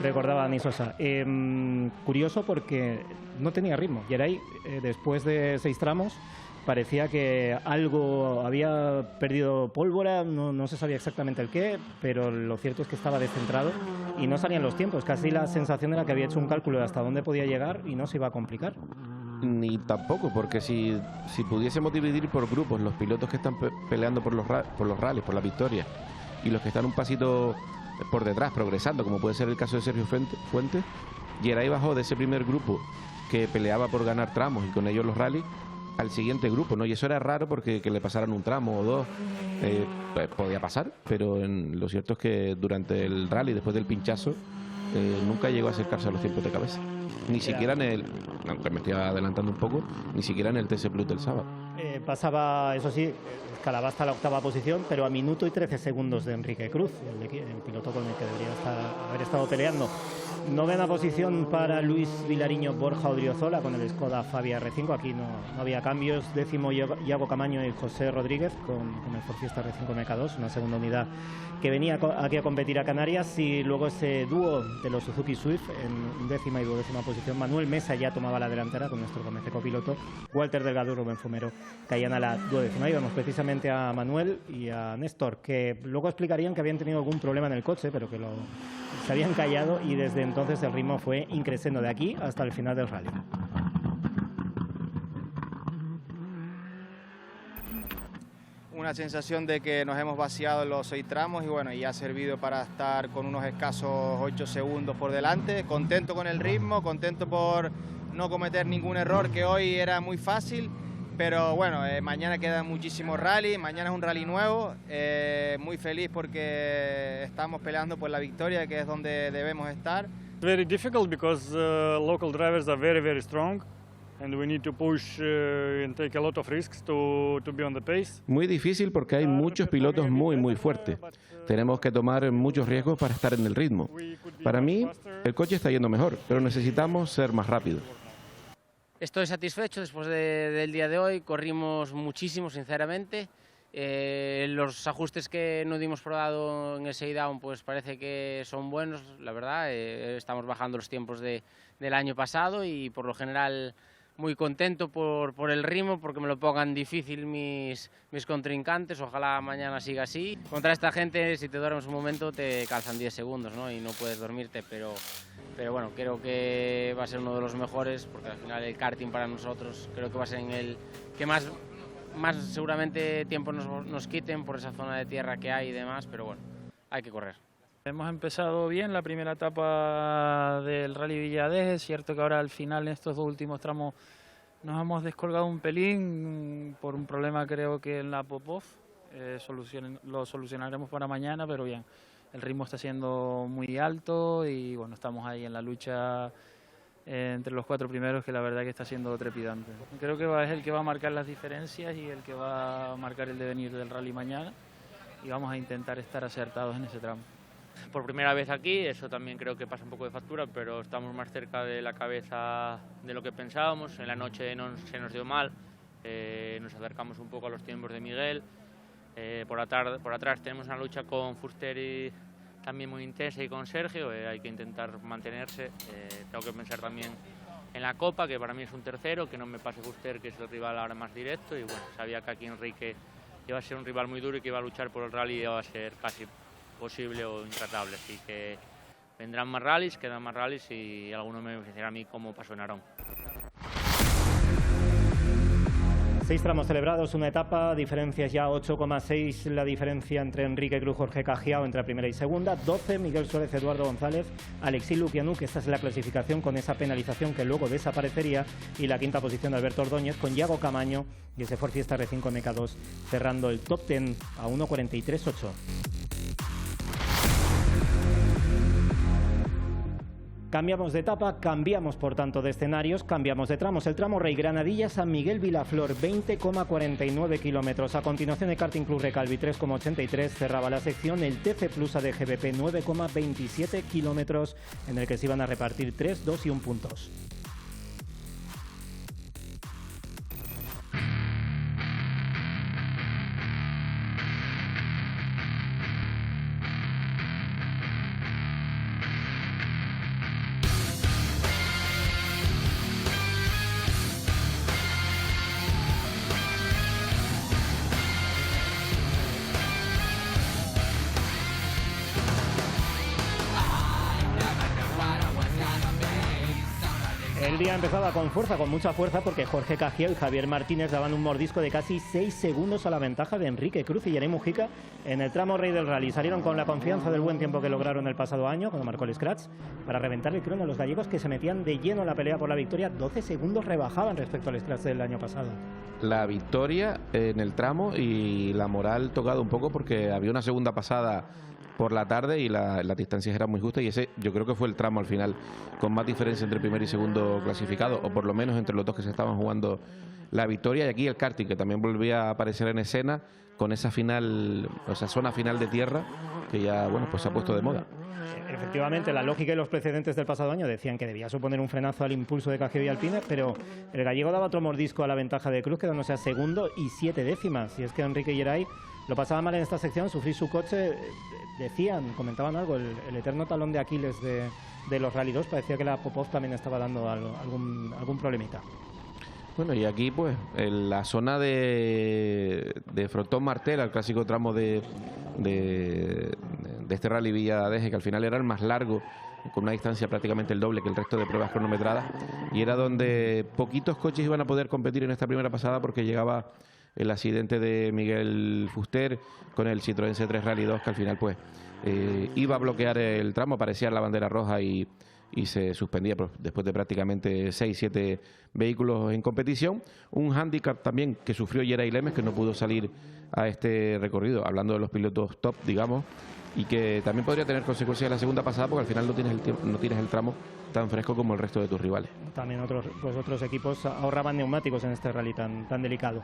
recordaba Dani Sosa. Curioso porque no tenía ritmo. Geray, después de 6 tramos, parecía que algo había perdido pólvora, no se sabía exactamente el qué, pero lo cierto es que estaba descentrado y no salían los tiempos. Casi la sensación era que había hecho un cálculo de hasta dónde podía llegar y no se iba a complicar. Ni tampoco, porque si pudiésemos dividir por grupos los pilotos que están peleando por los rallies, por la victoria, y los que están un pasito por detrás, progresando, como puede ser el caso de Sergio Fuentes, Geray bajó de ese primer grupo que peleaba por ganar tramos y con ellos los rallies al siguiente grupo, ¿no? Y eso era raro, porque que le pasaran un tramo o dos podía pasar, pero lo cierto es que durante el rally, después del pinchazo, nunca llegó a acercarse a los tiempos de cabeza. Ni siquiera en el, aunque me estoy adelantando un poco, ni siquiera en el TC Plus del sábado. Pasaba, eso sí, escalaba hasta la 8ª posición, pero a minuto y 13 segundos de Enrique Cruz, el piloto con el que debería haber estado peleando. 9ª posición para Luis Vilariño, Borja Odriozola con el Skoda Fabia R5. Aquí no había cambios. 10º Iago Camaño y José Rodríguez con el Ford Fiesta R5 MK2, una segunda unidad que venía aquí a competir a Canarias. Y luego ese dúo de los Suzuki Swift en 10ª y 12ª posición. Manuel Mesa ya tomaba la delantera con nuestro Gómez copiloto. Walter Delgado y Rubén Fumero caían a la 12ª. Y vamos precisamente a Manuel y a Néstor, que luego explicarían que habían tenido algún problema en el coche, pero que se habían callado, y desde entonces el ritmo fue increciendo de aquí hasta el final del rally. Una sensación de que nos hemos vaciado en los 6 tramos y bueno, ya ha servido para estar con unos escasos 8 segundos por delante. Contento con el ritmo, contento por no cometer ningún error, que hoy era muy fácil, Pero bueno, mañana quedan muchísimos rallies, mañana es un rally nuevo, muy feliz porque estamos peleando por la victoria, que es donde debemos estar. Very difficult because local drivers are very strong and we need to push and take a lot of risks to be on the pace. Muy difícil porque hay muchos pilotos muy fuertes. Tenemos que tomar muchos riesgos para estar en el ritmo. Para mí, el coche está yendo mejor, pero necesitamos ser más rápidos. Estoy satisfecho después del día de hoy, corrimos muchísimo, sinceramente. Los ajustes que no dimos probado en el Seidown pues parece que son buenos, la verdad. Estamos bajando los tiempos del año pasado y por lo general muy contento por el ritmo, porque me lo pongan difícil mis contrincantes. Ojalá mañana siga así. Contra esta gente, si te duermes un momento, te calzan 10 segundos, ¿no? Y no puedes dormirte, pero bueno, creo que va a ser uno de los mejores, porque al final el karting para nosotros creo que va a ser en el que más seguramente tiempo nos quiten por esa zona de tierra que hay y demás, pero bueno, hay que correr. Hemos empezado bien la primera etapa del Rally Villadeje. Es cierto que ahora al final en estos dos últimos tramos nos hemos descolgado un pelín por un problema creo que en la pop-off. Lo solucionaremos para mañana, pero bien, el ritmo está siendo muy alto y bueno, estamos ahí en la lucha entre los 4 primeros, que la verdad que está siendo trepidante. Creo que es el que va a marcar las diferencias y el que va a marcar el devenir del rally mañana, y vamos a intentar estar acertados en ese tramo. Por primera vez aquí, eso también creo que pasa un poco de factura, pero estamos más cerca de la cabeza de lo que pensábamos. En la noche se nos dio mal, nos acercamos un poco a los tiempos de Miguel. Por atrás tenemos una lucha con Fuster y también muy intensa, y con Sergio. Hay que intentar mantenerse. Tengo que pensar también en la Copa, que para mí es un tercero, que no me pase Fuster, que es el rival ahora más directo, y bueno, sabía que aquí Enrique iba a ser un rival muy duro y que iba a luchar por el rally y iba a ser casi posible o intratable, así que vendrán más rallies, quedan más rallies y alguno me beneficiará a mí, como pasó en Arón. 6 tramos celebrados, una etapa, diferencias ya 8,6 la diferencia entre Enrique Cruz, Jorge Cajiao entre primera y segunda, 12 Miguel Suárez, Eduardo González, Alexis Lukianuk, esta es la clasificación con esa penalización que luego desaparecería, y la quinta posición de Alberto Ordóñez con Yago Camaño y ese Ford Fiesta R5 MK2 cerrando el top 10 a 1.43.8. Cambiamos de etapa, cambiamos por tanto de escenarios, cambiamos de tramos. El tramo Rey Granadilla San Miguel Vilaflor, 20,49 kilómetros. A continuación el Karting Club Recalvi, 3,83. Cerraba la sección el TC Plus ADGBP, 9,27 kilómetros, en el que se iban a repartir 3, 2 y 1 puntos. El día empezaba con fuerza, con mucha fuerza, porque Jorge Cajiao y Javier Martínez daban un mordisco de casi 6 segundos a la ventaja de Enrique Cruz y Yerey Mujica en el tramo Rey del Rally. Salieron con la confianza del buen tiempo que lograron el pasado año, cuando marcó el scratch, para reventar el crono a los gallegos, que se metían de lleno en la pelea por la victoria. 12 segundos rebajaban respecto al scratch del año pasado. La victoria en el tramo y la moral tocado un poco, porque había una segunda pasada por la tarde y las distancias eran muy justas, y ese yo creo que fue el tramo al final con más diferencia entre primer y segundo clasificado, o por lo menos entre los dos que se estaban jugando la victoria. Y aquí el karting, que también volvía a aparecer en escena con esa final, o sea, zona final de tierra, que ya bueno, pues se ha puesto de moda. Efectivamente, la lógica y los precedentes del pasado año decían que debía suponer un frenazo al impulso de Cajiao y Alpine, pero el gallego daba otro mordisco a la ventaja de Cruz, quedándose a segundo y 7 décimas. Y es que Enrique y Yerey lo pasaba mal en esta sección, sufrir su coche, decían, comentaban algo, el eterno talón de Aquiles de los Rally 2, parecía que la Popov también estaba dando algún problemita. Bueno, y aquí pues en la zona de Frontón Martel, el clásico tramo de este Rally Villadeje, que al final era el más largo, con una distancia prácticamente el doble que el resto de pruebas cronometradas, y era donde poquitos coches iban a poder competir en esta primera pasada, porque llegaba el accidente de Miguel Fuster con el Citroën C3 Rally 2, que al final pues iba a bloquear el tramo, aparecía la bandera roja y y se suspendía después de prácticamente 6-7 vehículos en competición. Un hándicap también que sufrió Yeray Lemes, que no pudo salir a este recorrido, hablando de los pilotos top, digamos, y que también podría tener consecuencias en la segunda pasada, porque al final no tienes el tramo tan fresco como el resto de tus rivales. También otros equipos ahorraban neumáticos en este rally tan delicado.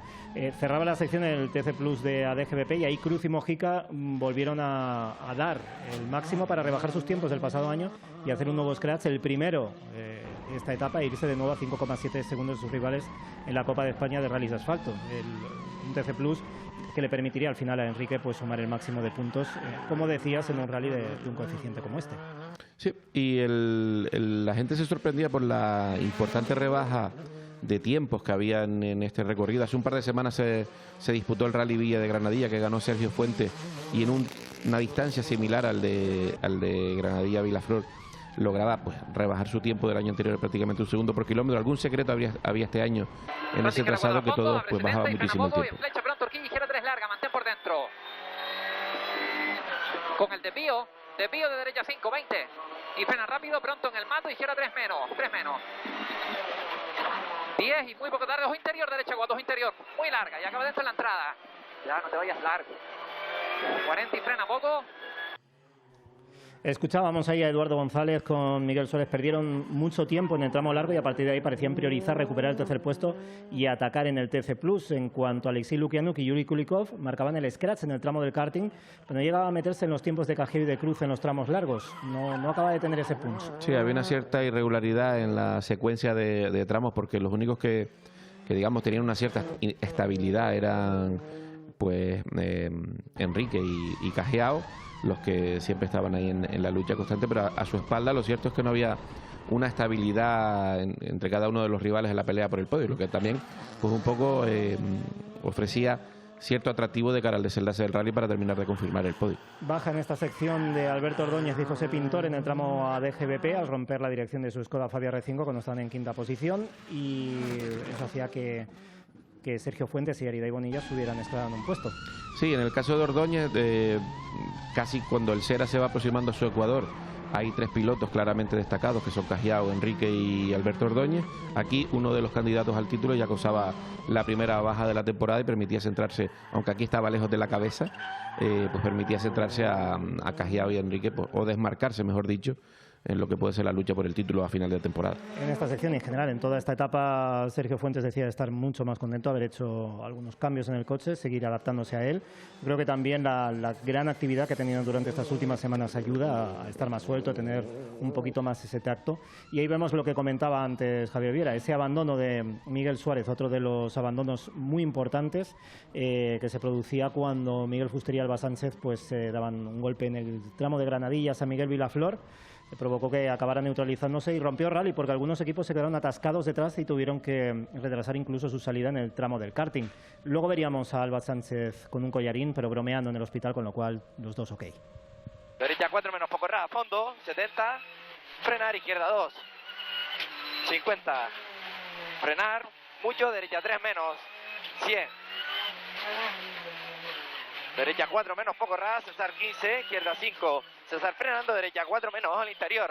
Cerraba la sección el TC Plus de ADGBP y ahí Cruz y Mojica volvieron a dar el máximo para rebajar sus tiempos del pasado año y hacer un nuevo scratch, el primero esta etapa, e irse de nuevo a 5,7 segundos de sus rivales en la Copa de España de Rallys de Asfalto. Un TC Plus que le permitiría al final a Enrique pues sumar el máximo de puntos, como decías, en un rally de un coeficiente como este. Sí, y la gente se sorprendía por la importante rebaja de tiempos que había en este recorrido. Hace un par de semanas se disputó el Rally Villa de Granadilla, que ganó Sergio Fuentes, y en una distancia similar al de Granadilla-Vilaflor lograba pues rebajar su tiempo del año anterior prácticamente 1 segundo por kilómetro. Algún secreto había este año en ese trazado, que todos pues bajaban muchísimo el tiempo. Flecha pronto, Urquilla, izquierda 3 larga, mantén por dentro. Con el desvío de derecha 5, 20. Y frena rápido, pronto en el mato, izquierda 3 menos. 10 y muy poco tarde, ojo interior, derecha 4, ojo interior, muy larga, y acaba dentro en la entrada. Ya no te vayas largo. 40 y frena poco. Escuchábamos ahí a Eduardo González con Miguel Suárez. Perdieron mucho tiempo en el tramo largo y a partir de ahí parecían priorizar recuperar el tercer puesto y atacar en el TC Plus. En cuanto a Alexei Lukianuk y Yuri Kulikov, marcaban el scratch en el tramo del karting, pero no llegaba a meterse en los tiempos de Cajero y de Cruz en los tramos largos. No acaba de tener ese punch. Sí, había una cierta irregularidad en la secuencia de tramos, porque los únicos que digamos tenían una cierta estabilidad eran pues Enrique y Cajiao, los que siempre estaban ahí en la lucha constante, pero a su espalda lo cierto es que no había una estabilidad entre cada uno de los rivales en la pelea por el podio, lo que también pues un poco ofrecía cierto atractivo de cara al desenlace del rally para terminar de confirmar el podio. Baja en esta sección de Alberto Ordóñez y José Pintor en el tramo ADGBP al romper la dirección de su Skoda Fabia R5 cuando estaban en quinta posición, y eso hacía que Sergio Fuentes y Aridai Bonilla subieran escalando un puesto. Sí, en el caso de Ordóñez, casi cuando el Sera se va aproximando a su Ecuador, hay 3 pilotos claramente destacados, que son Cajiao, Enrique y Alberto Ordóñez. Aquí uno de los candidatos al título ya causaba la primera baja de la temporada y permitía centrarse, aunque aquí estaba lejos de la cabeza, pues permitía centrarse a Cajiao y a Enrique, pues, o desmarcarse, mejor dicho, en lo que puede ser la lucha por el título a final de temporada. En esta sección y en general, en toda esta etapa, Sergio Fuentes decía estar mucho más contento, haber hecho algunos cambios en el coche, seguir adaptándose a él. Creo que también la gran actividad que ha tenido durante estas últimas semanas ayuda a estar más suelto, a tener un poquito más ese tacto. Y ahí vemos lo que comentaba antes Javier Viera, ese abandono de Miguel Suárez, otro de los abandonos muy importantes que se producía cuando Miguel Fuster y Alba Sánchez pues daban un golpe en el tramo de Granadilla San Miguel Vilaflor, que provocó que acabara neutralizándose y rompió rally, porque algunos equipos se quedaron atascados detrás y tuvieron que retrasar incluso su salida en el tramo del karting. Luego veríamos a Alba Sánchez con un collarín, pero bromeando en el hospital, con lo cual los dos ok. Derecha 4 menos poco ras, fondo, 70, frenar, izquierda 2, 50, frenar, mucho, derecha 3 menos, 100. Derecha 4 menos poco ras, César 15, izquierda 5, César frenando, derecha 4 menos, ojo al interior,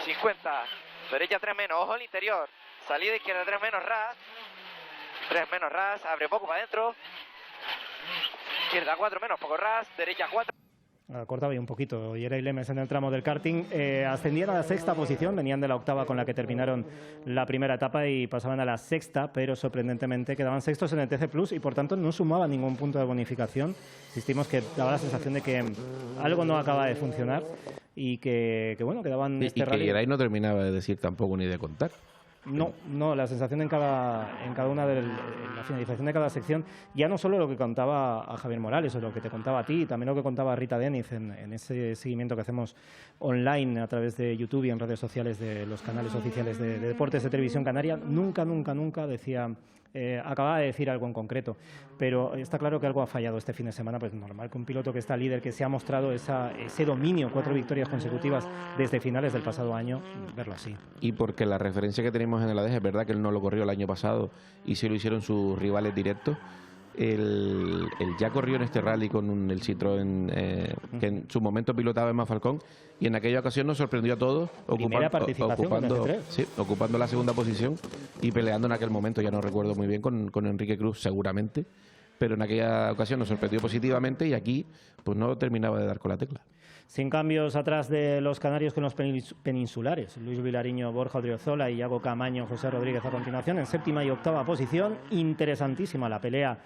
50, derecha 3 menos, ojo al interior, salida izquierda 3 menos ras, abre poco para adentro, izquierda 4 menos poco ras, derecha 4. Cortaba ahí un poquito Yeray Lemes en el tramo del karting. Ascendían a la 6ª posición, venían de la 8ª con la que terminaron la primera etapa y pasaban a la 6ª, pero sorprendentemente quedaban sextos en el TC Plus y por tanto no sumaban ningún punto de bonificación. Insistimos que daba la sensación de que algo no acaba de funcionar y que bueno, quedaban y rally. Que Yeray no terminaba de decir tampoco ni de contar. No, la sensación en cada una de la finalización de cada sección, ya no solo lo que contaba a Javier Morales o lo que te contaba a ti, también lo que contaba Rita Deniz en ese seguimiento que hacemos online a través de YouTube y en redes sociales de los canales oficiales de Deportes de Televisión Canaria. Nunca decía, acababa de decir algo en concreto, pero está claro que algo ha fallado este fin de semana. Pues normal que un piloto que está líder, que se ha mostrado ese dominio, 4 victorias consecutivas desde finales del pasado año, verlo así. Y porque la referencia que tenemos en el ADG, es verdad que él no lo corrió el año pasado y sí lo hicieron sus rivales directos, Él ya corrió en este rally con el Citroën, que en su momento pilotaba Emma Falcón, y en aquella ocasión nos sorprendió a todos ocupando la segunda posición y peleando en aquel momento, ya no recuerdo muy bien, con Enrique Cruz seguramente, pero en aquella ocasión nos sorprendió positivamente y aquí pues no terminaba de dar con la tecla. Sin cambios atrás de los canarios con los peninsulares. Luis Vilariño, Borja Odriozola y Iago Camaño, José Rodríguez a continuación en séptima y octava posición. Interesantísima la pelea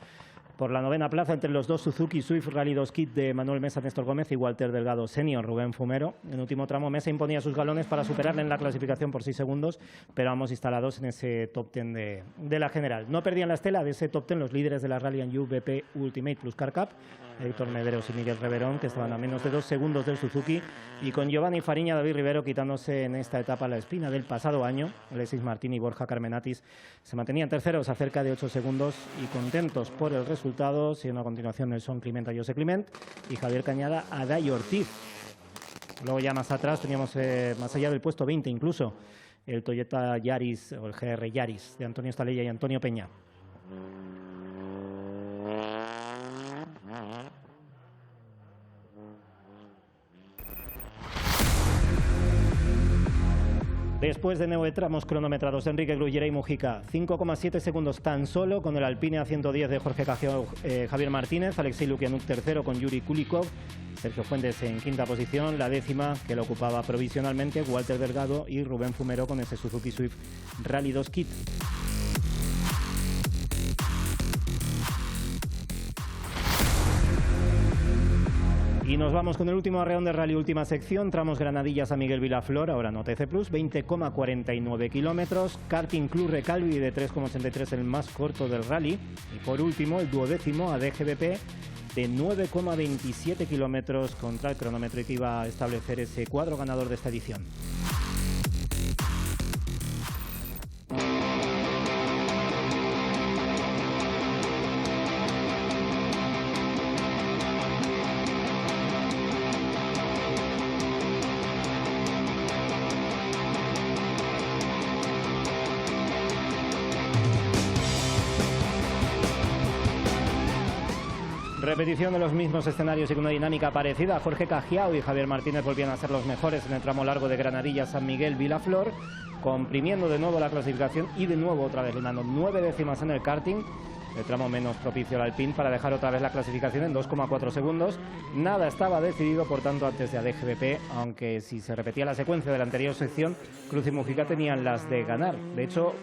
por la novena plaza entre los dos Suzuki Swift Rally 2 Kit de Manuel Mesa, Néstor Gómez y Walter Delgado Senior, Rubén Fumero. En último tramo Mesa imponía sus galones para superarle en la clasificación por 6 segundos, pero ambos instalados en ese top 10 de la general. No perdían la estela de ese top 10 los líderes de la Rally and You BP Ultimate Plus Car Cup, Héctor Mederos y Miguel Reverón, que estaban a menos de 2 segundos del Suzuki, y con Giovanni Fariña, David Rivero quitándose en esta etapa la espina del pasado año. Alexis Martín y Borja Carmenatis se mantenían terceros a cerca de 8 segundos y contentos por el resultado, siendo a continuación Nelson Clement a José Clement y Javier Cañada a Day Ortiz. Luego ya más atrás teníamos, más allá del puesto 20 incluso, el Toyota Yaris o el GR Yaris de Antonio Estalella y Antonio Peña. Después de 9 tramos cronometrados de Enrique Gruyera y Mujica, 5,7 segundos tan solo con el Alpine A110 de Jorge Cajiao, Javier Martínez, Alexei Lukianuk tercero con Yuri Kulikov, Sergio Fuentes en quinta posición, la décima que la ocupaba provisionalmente Walter Delgado y Rubén Fumero con ese Suzuki Swift Rally 2 Kit. Y nos vamos con el último arreón de rally, última sección, tramos Granadillas a Miguel Vilaflor, ahora no TC Plus, 20,49 kilómetros, Karting Club Recalvi de 3,83, el más corto del rally, y por último el duodécimo a DGBP de 9,27 kilómetros contra el cronómetro que iba a establecer ese cuadro ganador de esta edición. Repetición de los mismos escenarios y con una dinámica parecida. Jorge Cajiao y Javier Martínez volvían a ser los mejores en el tramo largo de Granadillas San Miguel Vilaflor, comprimiendo de nuevo la clasificación y de nuevo otra vez limando 9 décimas en el karting, el tramo menos propicio al Alpine, para dejar otra vez la clasificación en 2,4 segundos. Nada estaba decidido, por tanto, antes de ADGBP, aunque si se repetía la secuencia de la anterior sección, Cruz y Mujica tenían las de ganar. De hecho,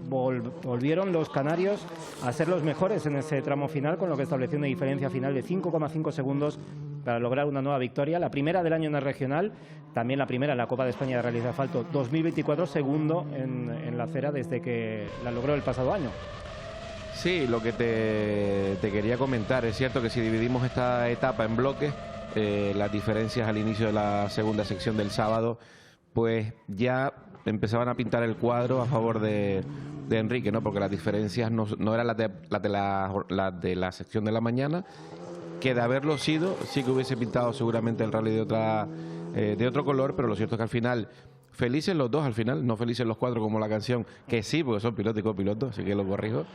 volvieron los canarios a ser los mejores en ese tramo final, con lo que estableció una diferencia final de 5,5 segundos para lograr una nueva victoria, la primera del año en el regional, también la primera en la Copa de España de Rally de Asfalto 2024, segundo en la acera desde que la logró el pasado año. Sí, lo que te quería comentar, es cierto que si dividimos esta etapa en bloques, las diferencias al inicio de la segunda sección del sábado, pues ya empezaban a pintar el cuadro a favor de Enrique, ¿no? Porque las diferencias no eran las de la sección de la mañana, que de haberlo sido, sí que hubiese pintado seguramente el rally de otro color, pero lo cierto es que al final, felices los dos al final, no felices los cuatro como la canción, que sí, porque son piloto y copiloto, así que lo corrijo,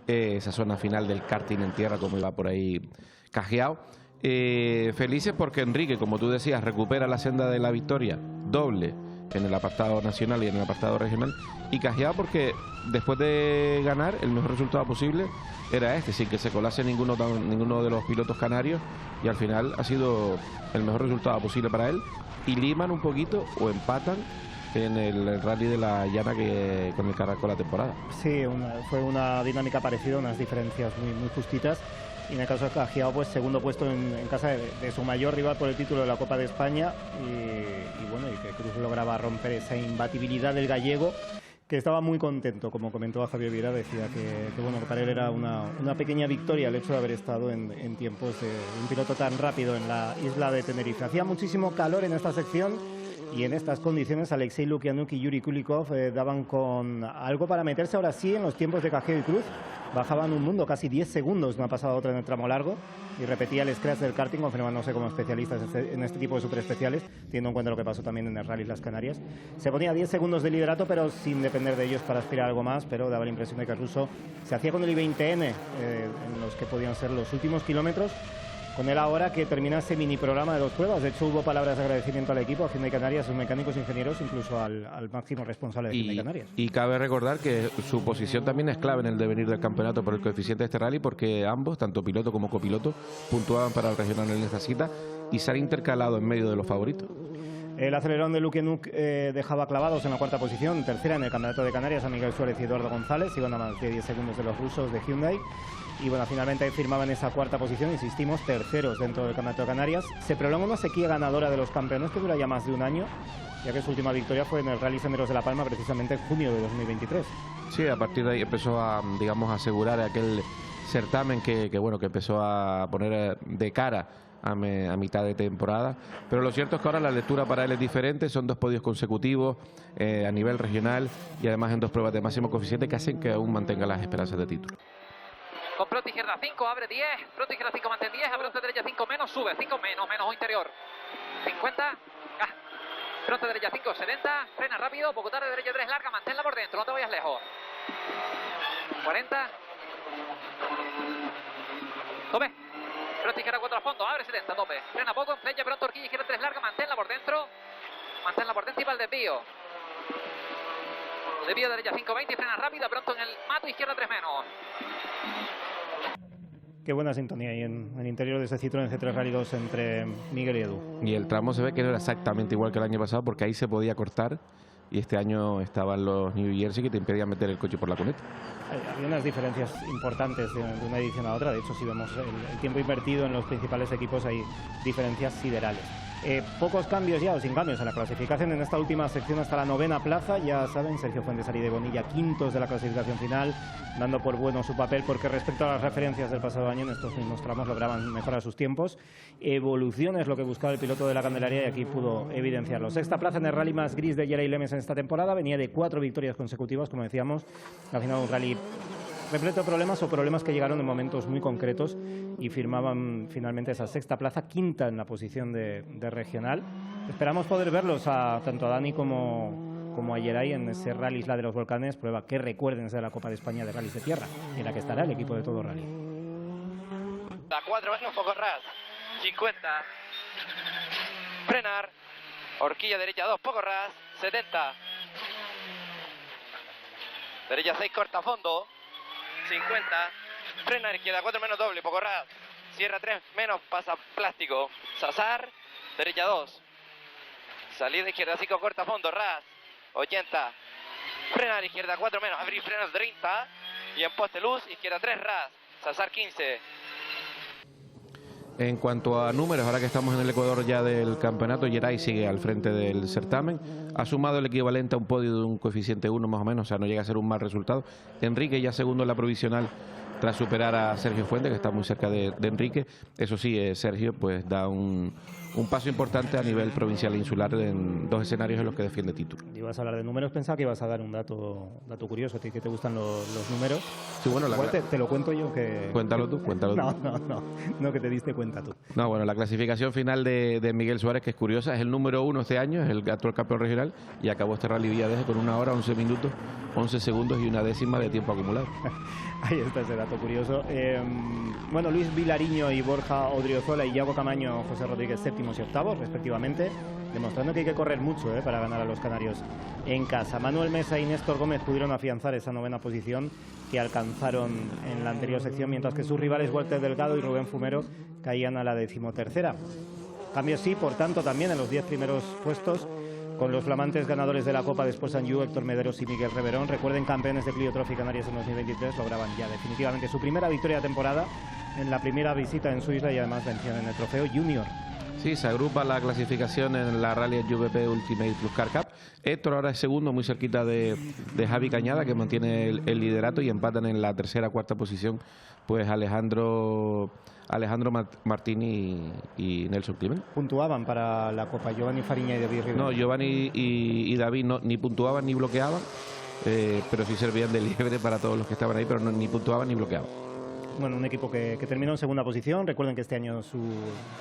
esa zona final del karting en tierra, como iba por ahí Cajiao. Felices porque Enrique, como tú decías, recupera la senda de la victoria doble en el apartado nacional y en el apartado regional, y Cajiao porque después de ganar el mejor resultado posible era este, sin que se colase ninguno de los pilotos canarios, y al final ha sido el mejor resultado posible para él, y liman un poquito o empatan en el rally de la llana con el que arrancó la temporada. Sí, fue una dinámica parecida, unas diferencias muy justitas. Y en el caso de Cajiao, pues segundo puesto en casa de su mayor rival por el título de la Copa de España, y bueno, y que Cruz lograba romper esa imbatibilidad del gallego, que estaba muy contento, como comentó a Javier Vieira, decía que bueno, para él era una pequeña victoria el hecho de haber estado en tiempos de un piloto tan rápido en la isla de Tenerife. Hacía muchísimo calor en esta sección, Y en estas condiciones Alexei Lukianuk y Yuri Kulikov daban con algo para meterse ahora sí en los tiempos de cajeo y cruz. Bajaban un mundo, casi 10 segundos, una pasada otra en el tramo largo, y repetía el scratch del karting, confirmándose como especialistas en este tipo de superespeciales, teniendo en cuenta lo que pasó también en el Rally Las Canarias. Se ponía 10 segundos de liderato, pero sin depender de ellos para aspirar a algo más, pero daba la impresión de que el ruso se hacía con el I-20N en los que podían ser los últimos kilómetros. Con él ahora que termina ese mini programa de 2 pruebas. De hecho, hubo palabras de agradecimiento al equipo, a Hyundai Canarias, a sus mecánicos, ingenieros, incluso al máximo responsable de Hyundai Canarias. Y cabe recordar que su posición también es clave en el devenir del campeonato por el coeficiente de este rally, porque ambos, tanto piloto como copiloto, puntuaban para el regional en esta cita y se han intercalado en medio de los favoritos. El acelerón de Lukianuk dejaba clavados en la 4ª posición, tercera en el campeonato de Canarias a Miguel Suárez y Eduardo González, iban a más de 10 segundos de los rusos de Hyundai. Y bueno, finalmente firmaban esa 4ª posición, insistimos, terceros dentro del campeonato de Canarias. Se prolonga una sequía ganadora de los campeones que dura ya más de un año, ya que su última victoria fue en el Rally Senderos de La Palma, precisamente en junio de 2023. Sí, a partir de ahí empezó a, digamos, a asegurar aquel certamen que empezó a poner de cara a mitad de temporada, pero lo cierto es que ahora la lectura para él es diferente, son 2 podios consecutivos a nivel regional y además en 2 pruebas de máximo coeficiente que hacen que aún mantenga las esperanzas de título. Con pronto izquierda 5, abre 10, pronto izquierda 5, mantén 10, abre derecha 5 menos, sube 5 menos, o interior 50, pronto derecha 5, 70, frena rápido, poco tarde, derecha 3, larga, manténla por dentro, no te vayas lejos, 40, tope, pronto izquierda 4 a fondo, abre 70, tope, frena poco, flecha, pronto horquilla, izquierda 3, larga, manténla por dentro y va el desvío derecha 5, 20, frena rápida, pronto en el mato, izquierda 3 menos. Qué buena sintonía ahí en el interior de ese Citroën C3 Rally 2 entre Miguel y Edu. Y el tramo se ve que no era exactamente igual que el año pasado, porque ahí se podía cortar y este año estaban los New Jersey que te impedían meter el coche por la cuneta. Había unas diferencias importantes de una edición a otra. De hecho, si vemos el tiempo invertido en los principales equipos, hay diferencias siderales. Pocos cambios ya o sin cambios en la clasificación en esta última sección hasta la 9ª plaza. Ya saben, Sergio Fuentes y de Bonilla, quintos de la clasificación final, dando por bueno su papel, porque respecto a las referencias del pasado año, en estos mismos tramos lograban mejorar sus tiempos. Evolución es lo que buscaba el piloto de la Candelaria y aquí pudo evidenciarlo. 6ª plaza en el rally más gris de Jerry Lemes en esta temporada. Venía de 4 victorias consecutivas, como decíamos. Al final un rally repleto de problemas o problemas que llegaron en momentos muy concretos y firmaban finalmente esa 6ª plaza, 5ª en la posición de regional. Esperamos poder verlos tanto a Dani como a Yeray en ese Rally Isla de los Volcanes, prueba que recuerden de la Copa de España de Rallys de Tierra, en la que estará el equipo de Todo Rally. A 4 menos, poco ras, 50, frenar, horquilla derecha 2, poco ras, 70, derecha 6, corta a fondo, 50, frena izquierda 4 menos doble, poco ras, cierra 3 menos, pasa plástico, Sazar, derecha 2, salida izquierda 5, corta a fondo, ras, 80, frenar izquierda 4 menos, abrir frenos 30 y en poste luz, izquierda 3, ras, Sazar 15. En cuanto a números, ahora que estamos en el Ecuador ya del campeonato, Yeray sigue al frente del certamen. Ha sumado el equivalente a un podio de un coeficiente 1 más o menos, o sea, no llega a ser un mal resultado. Enrique ya segundo en la provisional tras superar a Sergio Fuentes, que está muy cerca de Enrique. Eso sí, Sergio pues da un paso importante a nivel provincial e insular en 2 escenarios en los que defiende título. Ibas a hablar de números, pensaba que ibas a dar un dato curioso, a ti que te gustan los números. Sí, bueno, te lo cuento yo que... Cuéntalo tú. No, que te diste cuenta tú. No, bueno, la clasificación final de Miguel Suárez, que es curiosa, es el número 1 este año, es el actual campeón regional, y acabó este Rally Villadeje con 1 hora, 11 minutos, 11 segundos y 1 décima de tiempo acumulado. Ahí está ese dato curioso. Bueno, Luis Vilariño y Borja Odriozola y Iago Camaño, José Rodríguez, 7º y 8º, respectivamente, demostrando que hay que correr mucho para ganar a los canarios en casa. Manuel Mesa y Néstor Gómez pudieron afianzar esa 9ª posición que alcanzaron en la anterior sección, mientras que sus rivales Walter Delgado y Rubén Fumero caían a la 13ª. Cambios sí, por tanto, también en los 10 primeros puestos, con los flamantes ganadores de la Copa de Sports & You, Héctor Mederos y Miguel Reverón. Recuerden, campeones de Clio Trophy Canarias en 2023, lograban ya definitivamente su primera victoria de temporada en la primera visita en su isla y además vencían en el trofeo Junior. Sí, se agrupa la clasificación en la Rally UVP Ultimate Plus Car Cup. Héctor ahora es segundo, muy cerquita de Javi Cañada, que mantiene el liderato, y empatan en la 3ª, 4ª posición pues Alejandro Alejandro Martín y Nelson Climent. ¿Puntuaban para la Copa Giovanni Fariña y David Rivero? No, Giovanni y David ni puntuaban ni bloqueaban, pero sí servían de liebre para todos los que estaban ahí, pero ni puntuaban ni bloqueaban. Bueno, un equipo que terminó en segunda posición. Recuerden que este año,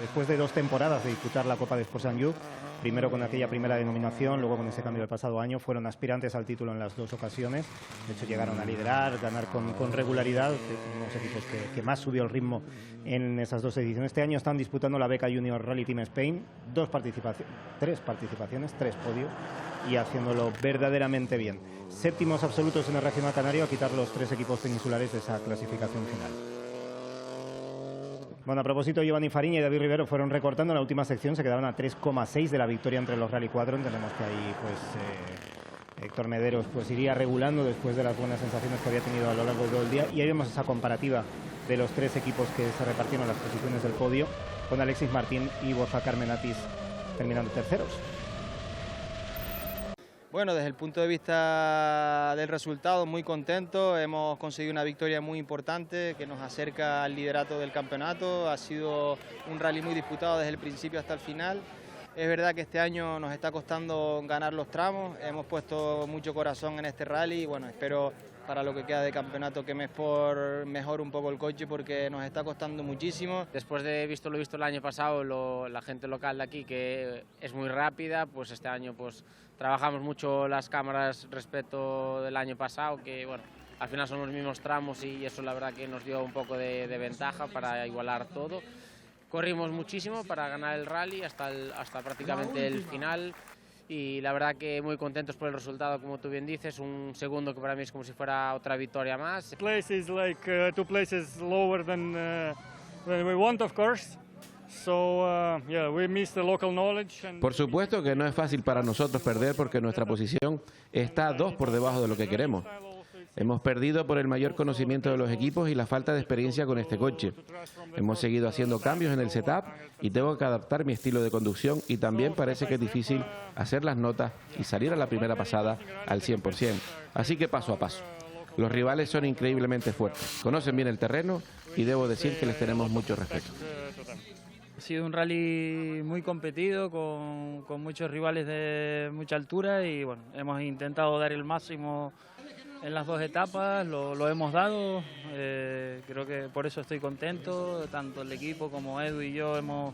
después de 2 temporadas de disputar la Copa de Sports & Youth, primero con aquella primera denominación, luego con ese cambio del pasado año, fueron aspirantes al título en las 2 ocasiones. De hecho, llegaron a liderar, ganar con regularidad, unos equipos que más subió el ritmo en esas 2 ediciones. Este año están disputando la Beca Junior Rally Team Spain, 3 participaciones, 3 podios, y haciéndolo verdaderamente bien. Séptimos absolutos en el regional canario, a quitar los 3 equipos peninsulares de esa clasificación final. Bueno, a propósito, Giovanni Fariña y David Rivero fueron recortando en la última sección, se quedaron a 3,6 de la victoria entre los Rally 4. Entendemos que ahí pues Héctor Mederos pues iría regulando después de las buenas sensaciones que había tenido a lo largo de todo el día, y ahí vemos esa comparativa de los 3 equipos que se repartieron las posiciones del podio, con Alexis Martín y Borja Carmenatis terminando terceros. Bueno, desde el punto de vista del resultado, muy contento. Hemos conseguido una victoria muy importante que nos acerca al liderato del campeonato. Ha sido un rally muy disputado desde el principio hasta el final. Es verdad que este año nos está costando ganar los tramos. Hemos puesto mucho corazón en este rally y bueno, espero para lo que queda de campeonato que mejore un poco el coche, porque nos está costando muchísimo. Después de lo visto el año pasado, la gente local de aquí, que es muy rápida, pues este año pues trabajamos mucho las cámaras respecto del año pasado, que bueno, al final son los mismos tramos y eso la verdad que nos dio un poco de ventaja para igualar todo. Corrimos muchísimo para ganar el rally hasta prácticamente el final. Y la verdad que muy contentos por el resultado, como tú bien dices, un segundo que para mí es como si fuera otra victoria más. Place is like 2 places lower than we want, of course. So yeah, we miss the local knowledge. Por supuesto que no es fácil para nosotros perder, porque nuestra posición está 2 por debajo de lo que queremos. Hemos perdido por el mayor conocimiento de los equipos y la falta de experiencia con este coche. Hemos seguido haciendo cambios en el setup y tengo que adaptar mi estilo de conducción, y también parece que es difícil hacer las notas y salir a la primera pasada al 100%. Así que paso a paso. Los rivales son increíblemente fuertes, conocen bien el terreno y debo decir que les tenemos mucho respeto. Ha sido un rally muy competido, con muchos rivales de mucha altura y bueno, hemos intentado dar el máximo en las 2 etapas, lo hemos dado, creo que por eso estoy contento, tanto el equipo como Edu y yo hemos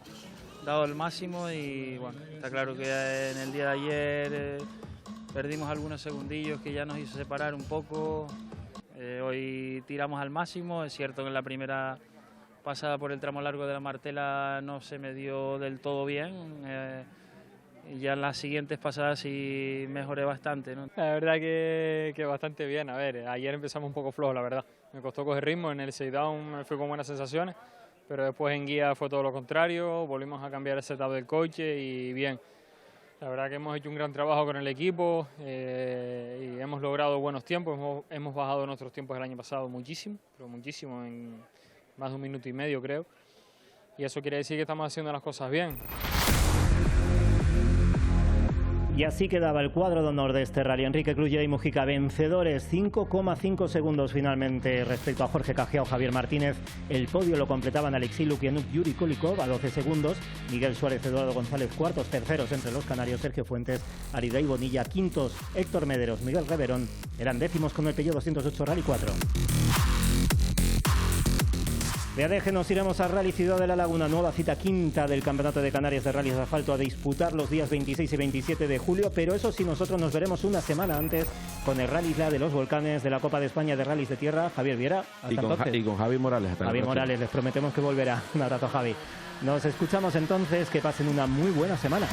dado el máximo y bueno, está claro que en el día de ayer perdimos algunos segundillos que ya nos hizo separar un poco, hoy tiramos al máximo, es cierto que en la primera pasada por el tramo largo de la Martela no se me dio del todo bien, y ya en las siguientes pasadas sí mejoré bastante, ¿no? La verdad que bastante bien. A ver, ayer empezamos un poco flojo, la verdad. Me costó coger ritmo, en el shakedown me fui con buenas sensaciones, pero después en guía fue todo lo contrario, volvimos a cambiar el setup del coche y bien. La verdad que hemos hecho un gran trabajo con el equipo y hemos logrado buenos tiempos. Hemos bajado nuestros tiempos del año pasado muchísimo, pero muchísimo, en más de 1 minuto y medio creo. Y eso quiere decir que estamos haciendo las cosas bien. Y así quedaba el cuadro de honor de este rally. Enrique Clulla y Mujica, vencedores, 5,5 segundos finalmente respecto a Jorge Cajiao, Javier Martínez. El podio lo completaban Alexei Lukianuk, Yuri Kolikov a 12 segundos. Miguel Suárez, Eduardo González, cuartos, terceros entre los canarios. Sergio Fuentes, Aridey Bonilla, quintos. Héctor Mederos, Miguel Reverón eran décimos con el Peugeot 208 Rally 4. De Adeje nos iremos a Rally Ciudad de la Laguna, nueva cita quinta del Campeonato de Canarias de Rallys de Asfalto, a disputar los días 26 y 27 de julio, pero eso sí, nosotros nos veremos una semana antes con el Rally Isla de los Volcanes de la Copa de España de Rallys de Tierra. Javier Viera, hasta entonces. Y con Javi Morales. Javi Morales, les prometemos que volverá. Un abrazo, Javi. Nos escuchamos entonces, que pasen una muy buena semana.